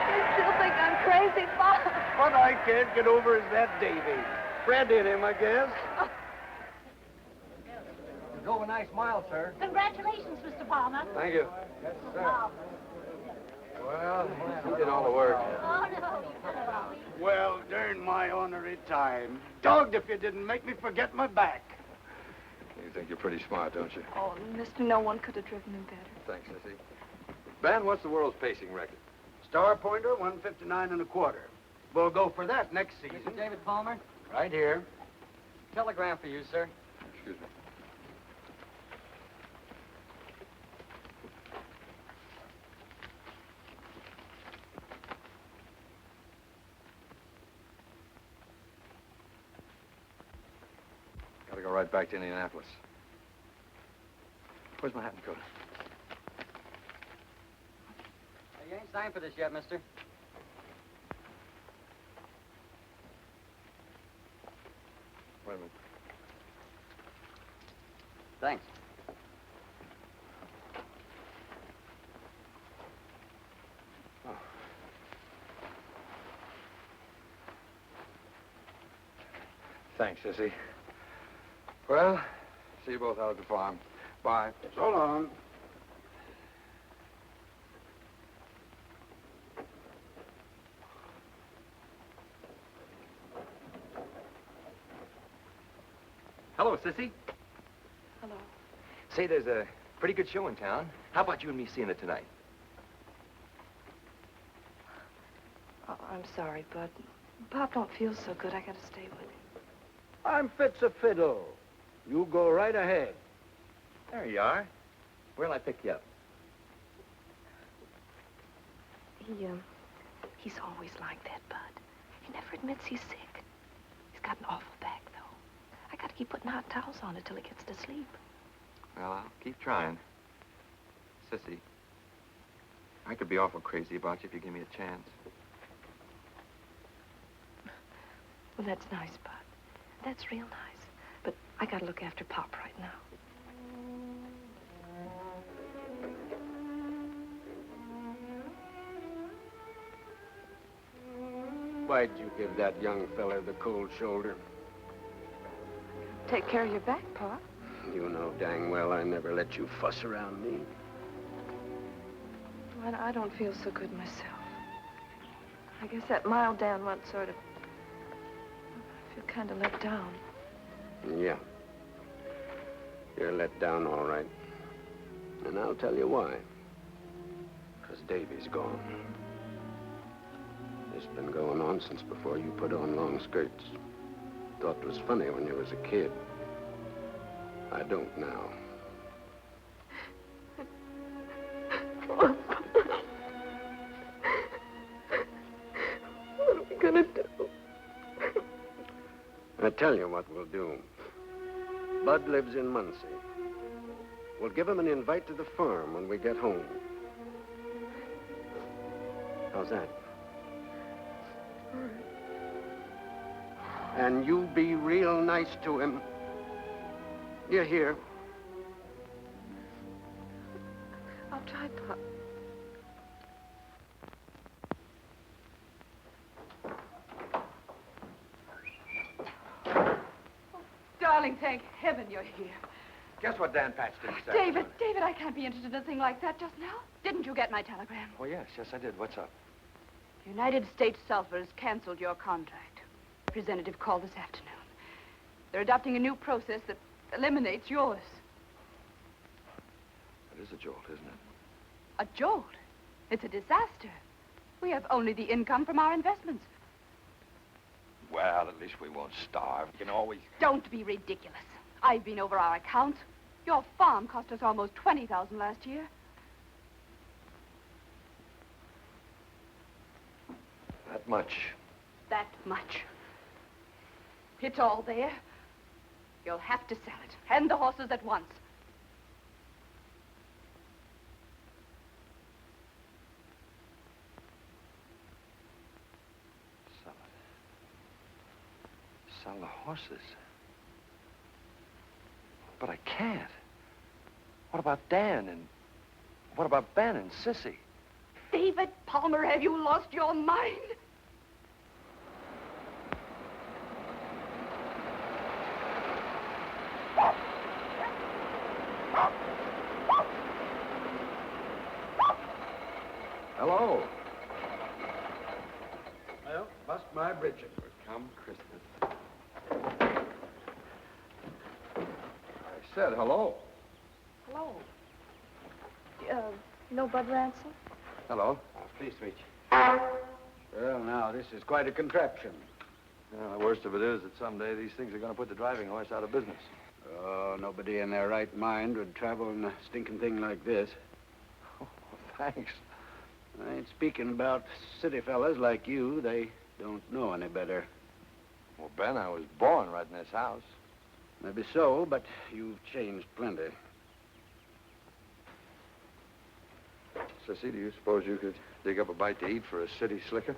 You still think I'm crazy, Bob? What I can't get over is that Davy. Bred in him, I guess. You drove a nice mile, sir. Congratulations, Mr. Palmer. Thank you. Yes, sir. Well, he did all the work. Oh, no, you put it all. Well, darn my ornery time. Dogged if you didn't make me forget my back. You think you're pretty smart, don't you? Oh, mister, no one could have driven him better. Thanks, Sissy. Ben, what's the world's pacing record? Star Pointer, 159 1/4. We'll go for that next season. Mr. David Palmer? Right here. Telegram for you, sir. Excuse me. Gotta go right back to Indianapolis. Where's my hat and coat? You ain't signed for this yet, mister. Wait a minute. Thanks. Oh. Thanks, Sissy. Well, see you both out at the farm. Bye. So long. Hello, Sissy. Hello. Say, there's a pretty good show in town. How about you and me seeing it tonight? Oh, I'm sorry, Bud. Pop don't feel so good. I gotta stay with him. I'm fit's a fiddle. You go right ahead. There you are. Where'll I pick you up? He's always like that, Bud. He never admits he's sick. He's got an awful back, though. I gotta keep putting hot towels on it till he gets to sleep. Well, I'll keep trying. Sissy, I could be awful crazy about you if you give me a chance. Well, that's nice, Bud. That's real nice. But I gotta look after Pop right now. Why'd you give that young fella the cold shoulder? Take care of your back, Pop. You know dang well I never let you fuss around me. I don't feel so good myself. I guess that mile down went sort of... I feel kind of let down. Yeah. You're let down, all right. And I'll tell you why. 'Cause Davy's gone. It's been going on since before you put on long skirts. Thought it was funny when you was a kid. I don't now. What are we gonna do? I tell you what we'll do. Bud lives in Muncie. We'll give him an invite to the farm when we get home. How's that? And you be real nice to him. You hear? I'll try, Pop. Darling, thank heaven you're here. Guess what Dan Patch did this David, David, I can't be interested in a thing like that just now. Didn't you get my telegram? Oh, yes, I did. What's up? United States Sulphur has canceled your contract. Representative called this afternoon. They're adopting a new process that eliminates yours. That is a jolt, isn't it? A jolt? It's a disaster. We have only the income from our investments. Well, at least we won't starve. You can always... Don't be ridiculous. I've been over our accounts. Your farm cost us almost $20,000 last year. That much. That much. It's all there. You'll have to sell it. And the horses at once. Sell it. Sell the horses. But I can't. What about Dan and... What about Ben and Sissy? David Palmer, have you lost your mind? Hello. Well, bust my britches. Come, Christmas. I said hello. Hello. No Bud Ransom? Hello. Please reach. Well, now, this is quite a contraption. Yeah, the worst of it is that someday these things are going to put the driving horse out of business. Oh, nobody in their right mind would travel in a stinking thing like this. Oh, thanks. I ain't speaking about city fellas like you. They don't know any better. Well, Ben, I was born right in this house. Maybe so, but you've changed plenty. Sissy, do you suppose you could dig up a bite to eat for a city slicker?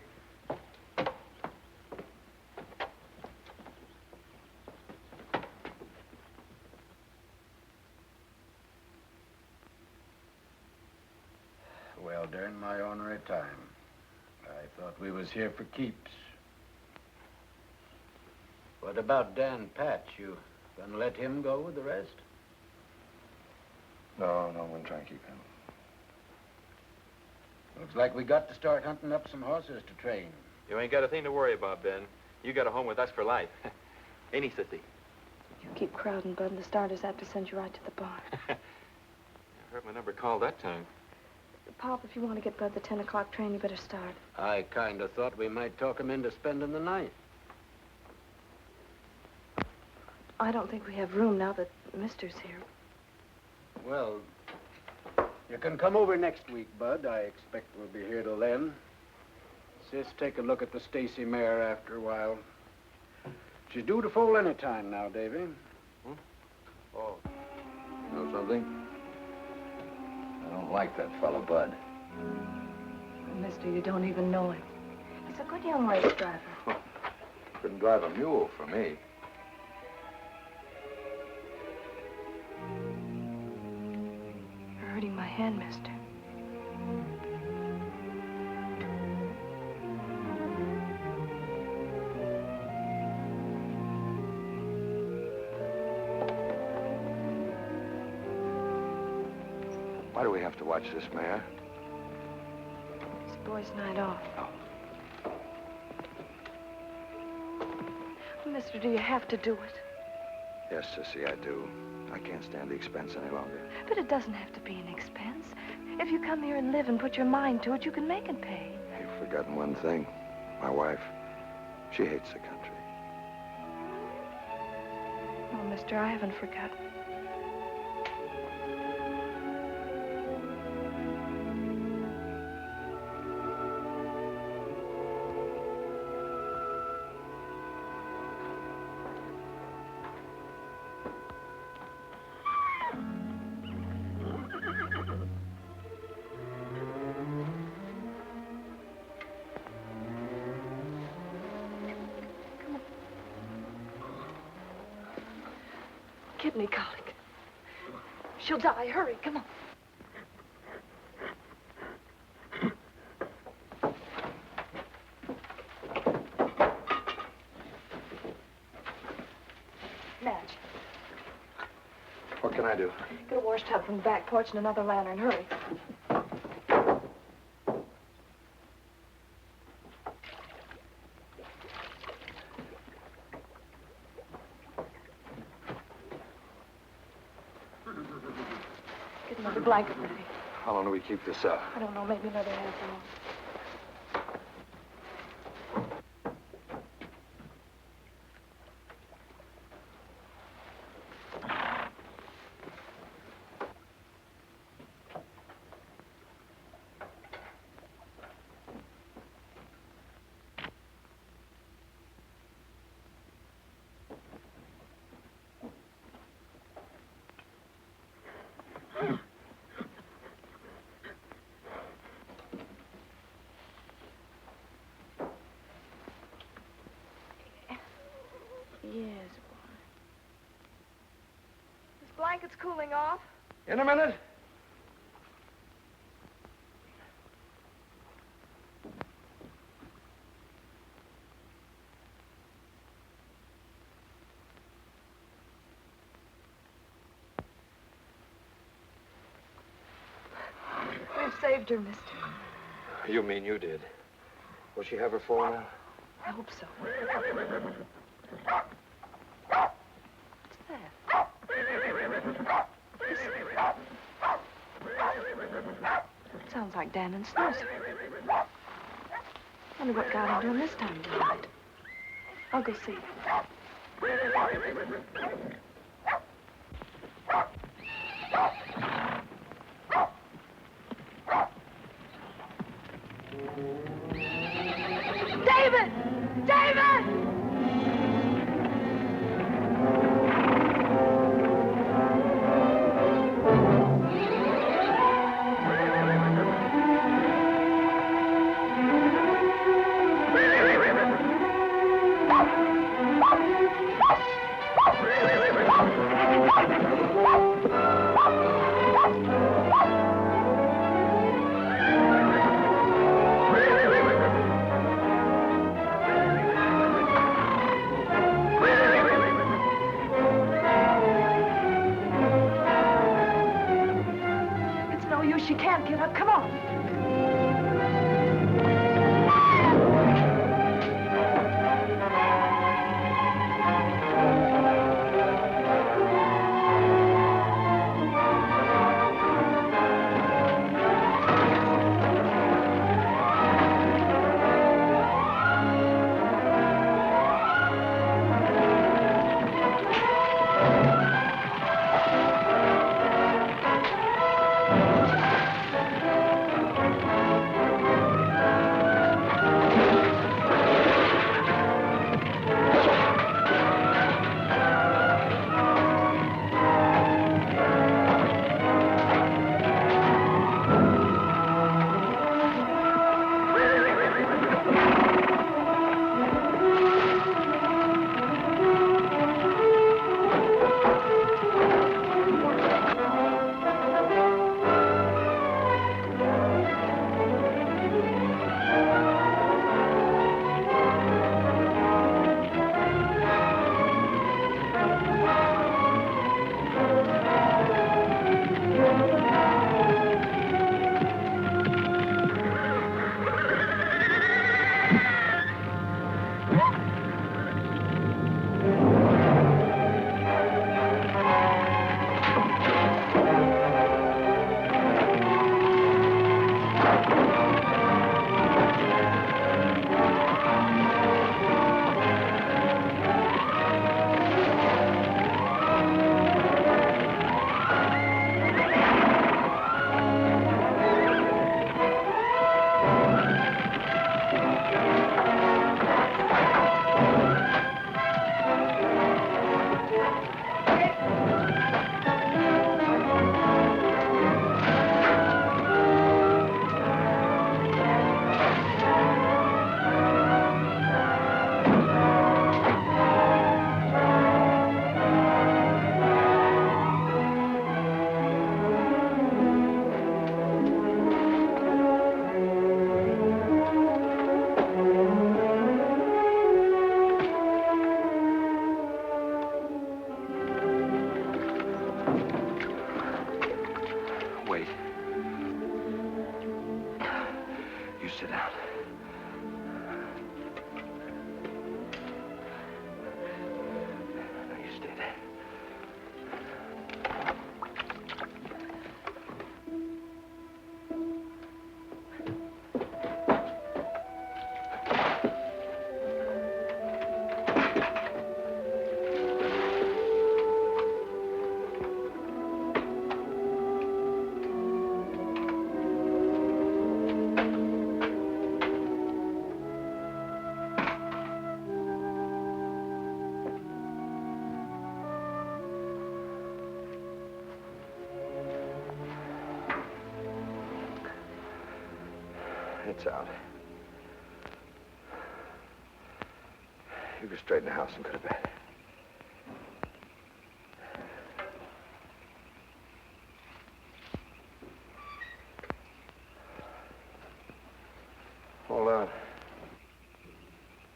Well, during my ornery time, I thought we was here for keeps. What about Dan Patch? You gonna let him go with the rest? No, I'm going to try and keep him. Looks like we got to start hunting up some horses to train. You ain't got a thing to worry about, Ben. You got a home with us for life. Ain't he, Sissy? You keep crowding, Bud, and the starters have to send you right to the barn. I heard my number called that time. Pop, if you want to get Bud the 10 o'clock train, you better start. I kind of thought we might talk him into spending the night. I don't think we have room now that Mister's here. Well, you can come over next week, Bud. I expect we'll be here till then. Sis, take a look at the Stacy mare after a while. She's due to foal any time now, Davy. Oh. You know something? I don't like that fellow, Bud. Mister, you don't even know him. He's a good young race driver. Couldn't drive a mule for me. You're hurting my hand, mister. Why do we have to watch this mare? It's the boys' night off. Mister, do you have to do it? Yes, Sissy, I do. I can't stand the expense any longer. But it doesn't have to be an expense. If you come here and live and put your mind to it, you can make it pay. You've forgotten one thing. My wife, she hates the country. Oh, mister, I haven't forgotten. Kidney colic. She'll die. Hurry, come on. Madge, What can I do? get a wash tub from the back porch and another lantern. Hurry. Get another blanket ready. How long do we keep this up? I don't know, maybe another half hour. it's cooling off. In a minute. We've saved her, mister. You mean you did? Will she have her full now? I hope so. Sounds like Dan and Snoozer. Wonder what got him doing this time of the night. I'll go see. David! David! It's no use. She can't get up. Come on. Wait. You sit down. Now you stay there. It's out. You go straight in the house and go to bed.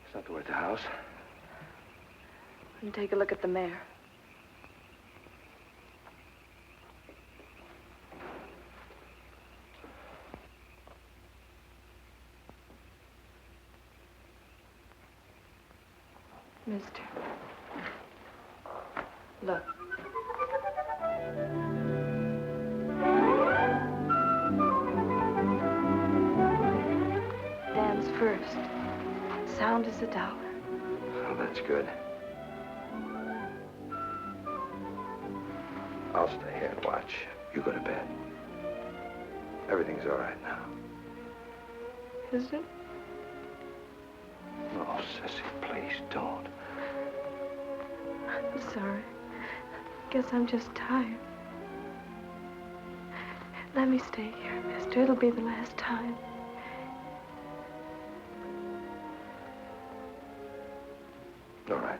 It's not the way at the house. And take a look at the mare. Mister. Look. Dan's first. Sound as a dollar. Oh, that's good. I'll stay here and watch. You go to bed. Everything's all right now. Is it? Oh, Sissy, please don't. I'm sorry. Guess I'm just tired. Let me stay here, mister. It'll be the last time. All right.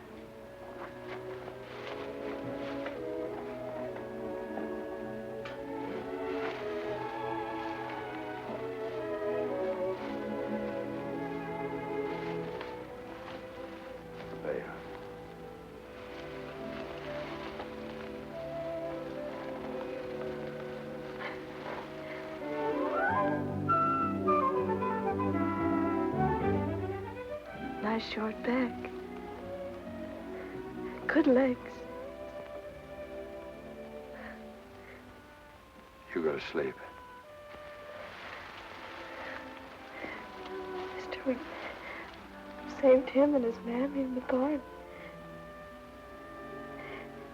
There you are. Nice short back. Good legs. You go to sleep. Mister, we saved him and his mammy in the barn.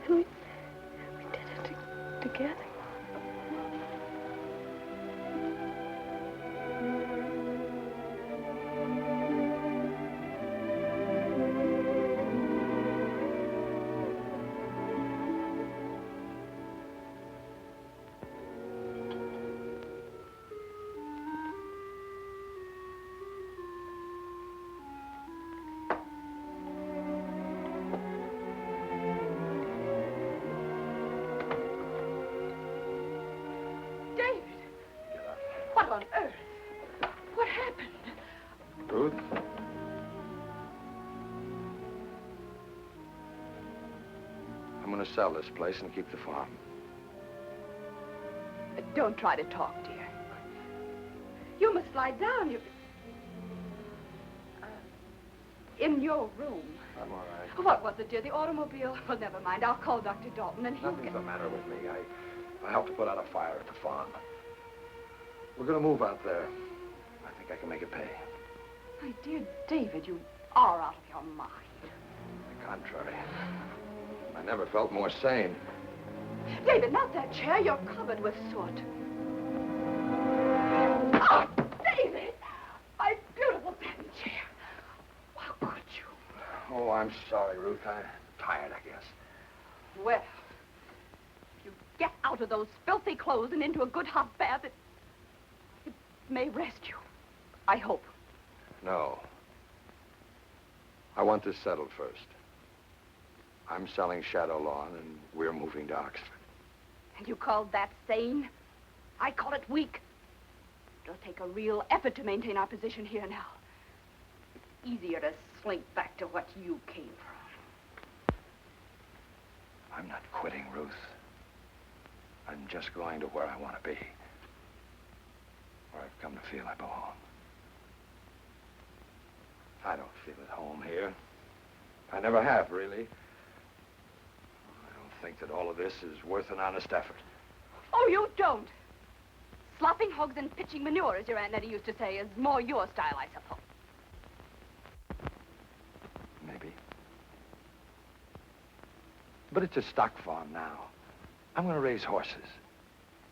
And we did it together. What on earth? What happened? Ruth? I'm going to sell this place and keep the farm. Don't try to talk, dear. You must lie down. In your room. I'm all right. What was it, dear? The automobile? Well, never mind. I'll call Dr. Dalton and he'll Nothing's get... the matter with me. I helped to put out a fire at the farm. We're going to move out there. I think I can make it pay. My dear David, you are out of your mind. On the contrary. I never felt more sane. David, not that chair. You're covered with soot. Oh, David! My beautiful satin chair. How could you? Oh, I'm sorry, Ruth. I'm tired, I guess. Well, if you get out of those filthy clothes and into a good hot bath, it may rest you. I hope. No. I want this settled first. I'm selling Shadow Lawn, and we're moving to Oxford. And you call that sane? I call it weak. It'll take a real effort to maintain our position here now. It's easier to slink back to what you came from. I'm not quitting, Ruth. I'm just going to where I want to be. Where I've come to feel I belong. I don't feel at home here. I never have, really. I don't think that all of this is worth an honest effort. Oh, you don't? Slopping hogs and pitching manure, as your Aunt Nettie used to say, is more your style, I suppose. Maybe. But it's a stock farm now. I'm going to raise horses.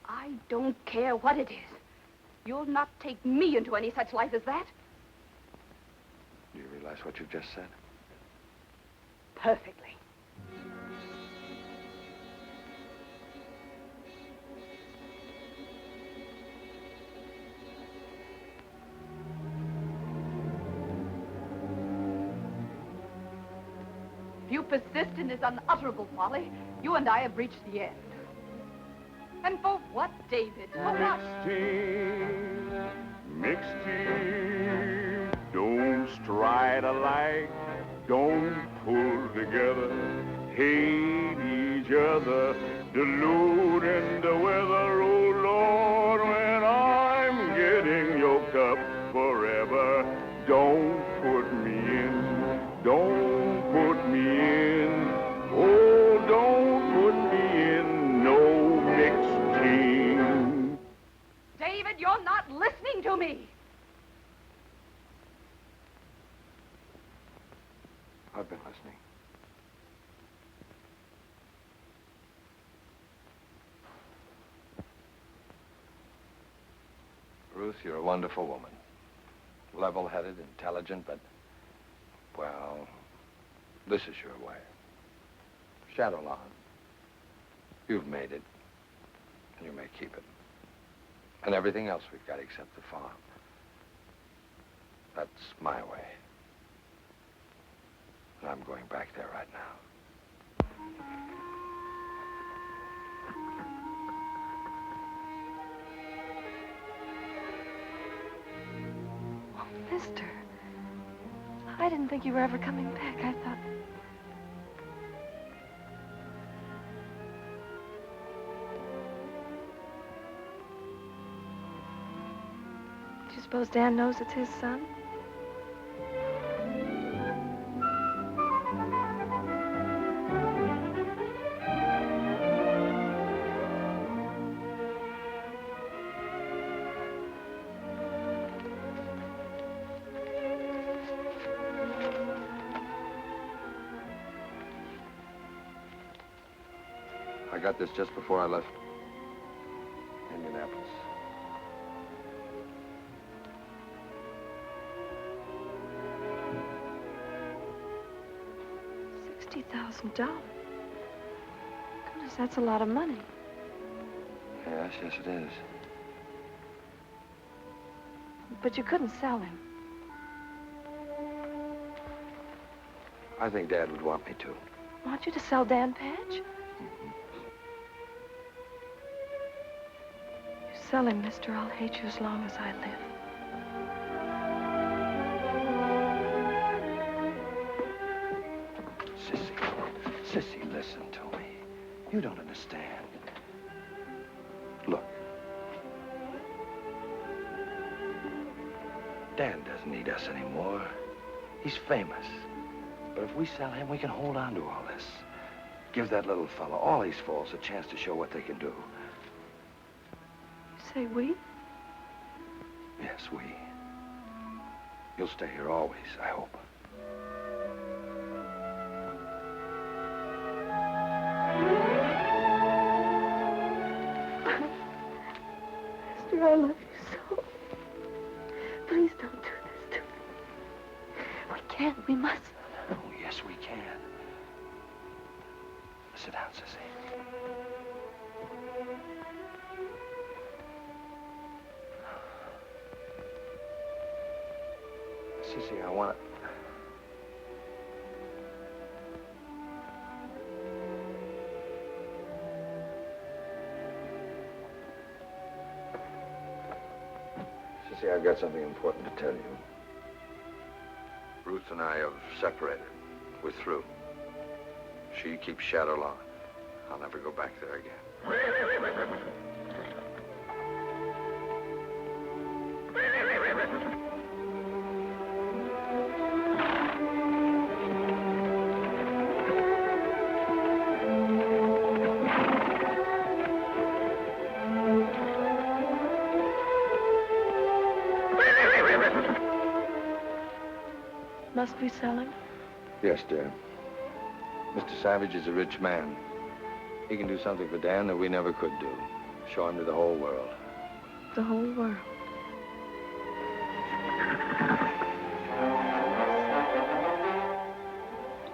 I don't care what it is. You'll not take me into any such life as that. Do you realize what you've just said? Perfectly. If you persist in this unutterable folly, you and I have reached the end. And for what, David? For what? Mixed team, don't don't stride alike, don't pull together, hate each other, deluding the weather. Oh Lord, when I'm getting yoked up forever, don't put me in, don't put me in, oh, don't put me in no mixed team. David, you're not listening to me. I've been listening. Ruth, you're a wonderful woman. Level-headed, intelligent, but, well, this is your way. Shadowlawn. You've made it, and you may keep it. And everything else we've got except the farm. That's my way. And I'm going back there right now. Oh, mister. I didn't think you were ever coming back. I thought... Do you suppose Dan knows it's his son? I got this just before I left Indianapolis. $60,000. Goodness, that's a lot of money. Yes, yes, it is. But you couldn't sell him. I think Dad would want me to. Want you to sell Dan Patch? You sell him, mister, I'll hate you as long as I live. Sissy, listen to me. You don't understand. Look. Dan doesn't need us anymore. He's famous. But if we sell him, we can hold on to all this. Give that little fellow, all these fools, a chance to show what they can do. You say we? Yes, we. You'll stay here always, I hope. Mister, I love you so. Please don't do this to me. We can't. We must. Oh, yes, we can. Sit down, Sissy. Sissy, I want to... Sissy, I've got something important to tell you. Ruth and I have separated. We're through. She keeps Shadowlawn. I'll never go back there again. Must we sell him? Yes, dear. Mr. Savage is a rich man. He can do something for Dan that we never could do. Show him to the whole world. The whole world.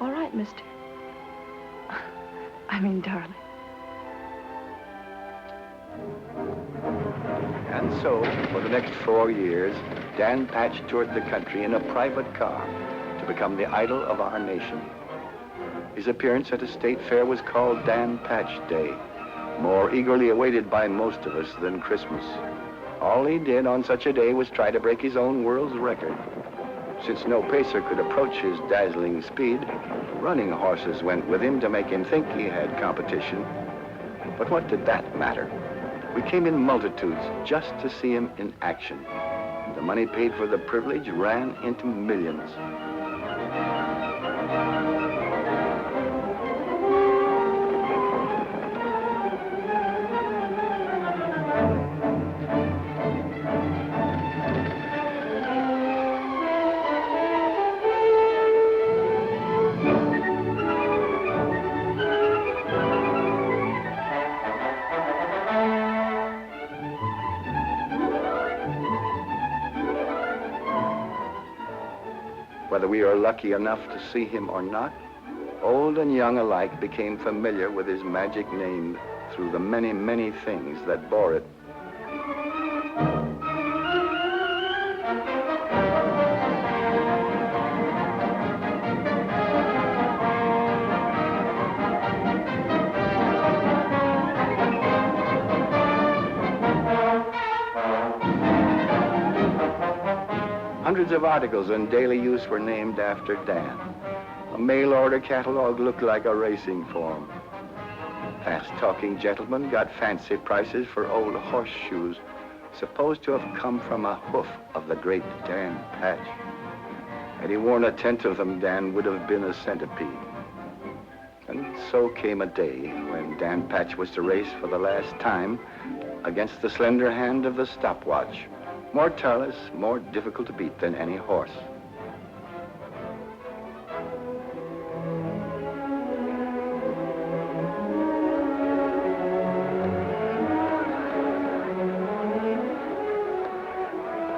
All right, mister. I mean, darling. And so, for the next 4 years, Dan Patch toured the country in a private car to become the idol of our nation. His appearance at a state fair was called Dan Patch Day, more eagerly awaited by most of us than Christmas. All he did on such a day was try to break his own world's record. Since no pacer could approach his dazzling speed, running horses went with him to make him think he had competition. But what did that matter? We came in multitudes just to see him in action. The money paid for the privilege ran into millions. Whether we are lucky enough to see him or not, old and young alike became familiar with his magic name through the many, many things that bore it. Hundreds of articles in daily use were named after Dan. A mail-order catalog looked like a racing form. Fast-talking gentlemen got fancy prices for old horseshoes, supposed to have come from a hoof of the great Dan Patch. Had he worn a tenth of them, Dan would have been a centipede. And so came a day when Dan Patch was to race for the last time against the slender hand of the stopwatch. More tireless, more difficult to beat than any horse.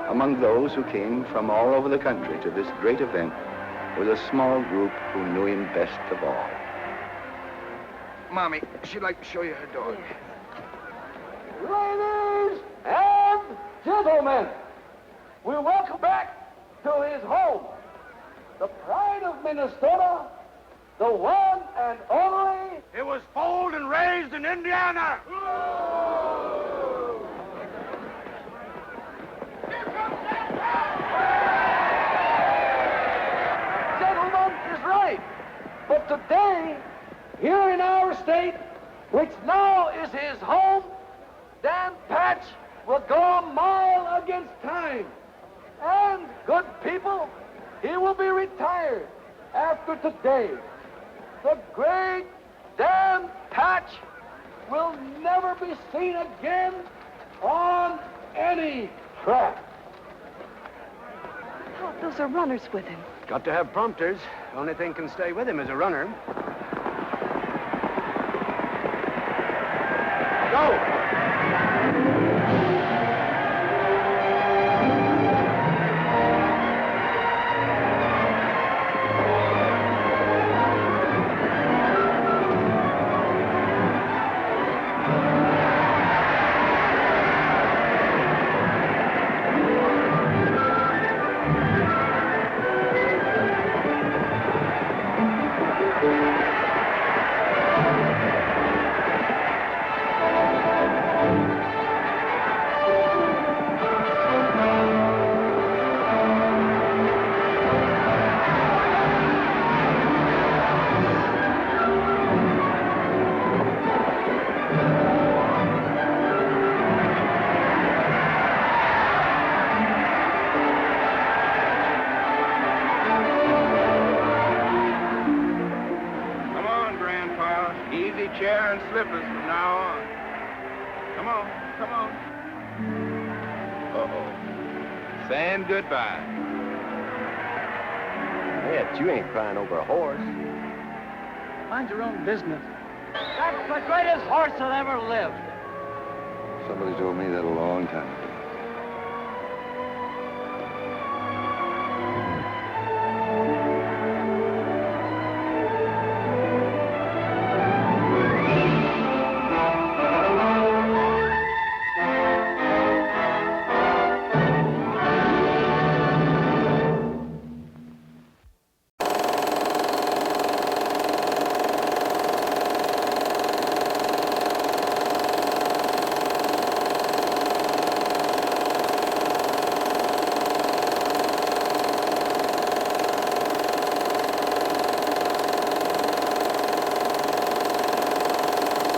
Among those who came from all over the country to this great event was a small group who knew him best of all. Mommy, she'd like to show you her dog. Ladies and gentlemen, we welcome back to his home, the pride of Minnesota, the one and only. It was foaled and raised in Indiana. Gentleman is right. But today, here in our state, which now is his home, Dan Patch will go a mile against time. And, good people, he will be retired after today. The great Dan Patch will never be seen again on any track. Oh, those are runners with him. Got to have prompters. Only thing can stay with him is a runner. Go! Chair and slippers from now on. Come on, come on. Uh-oh. Saying goodbye. Yeah, you ain't crying over a horse. Mind your own business. That's the greatest horse that ever lived. Somebody told me that a long time ago.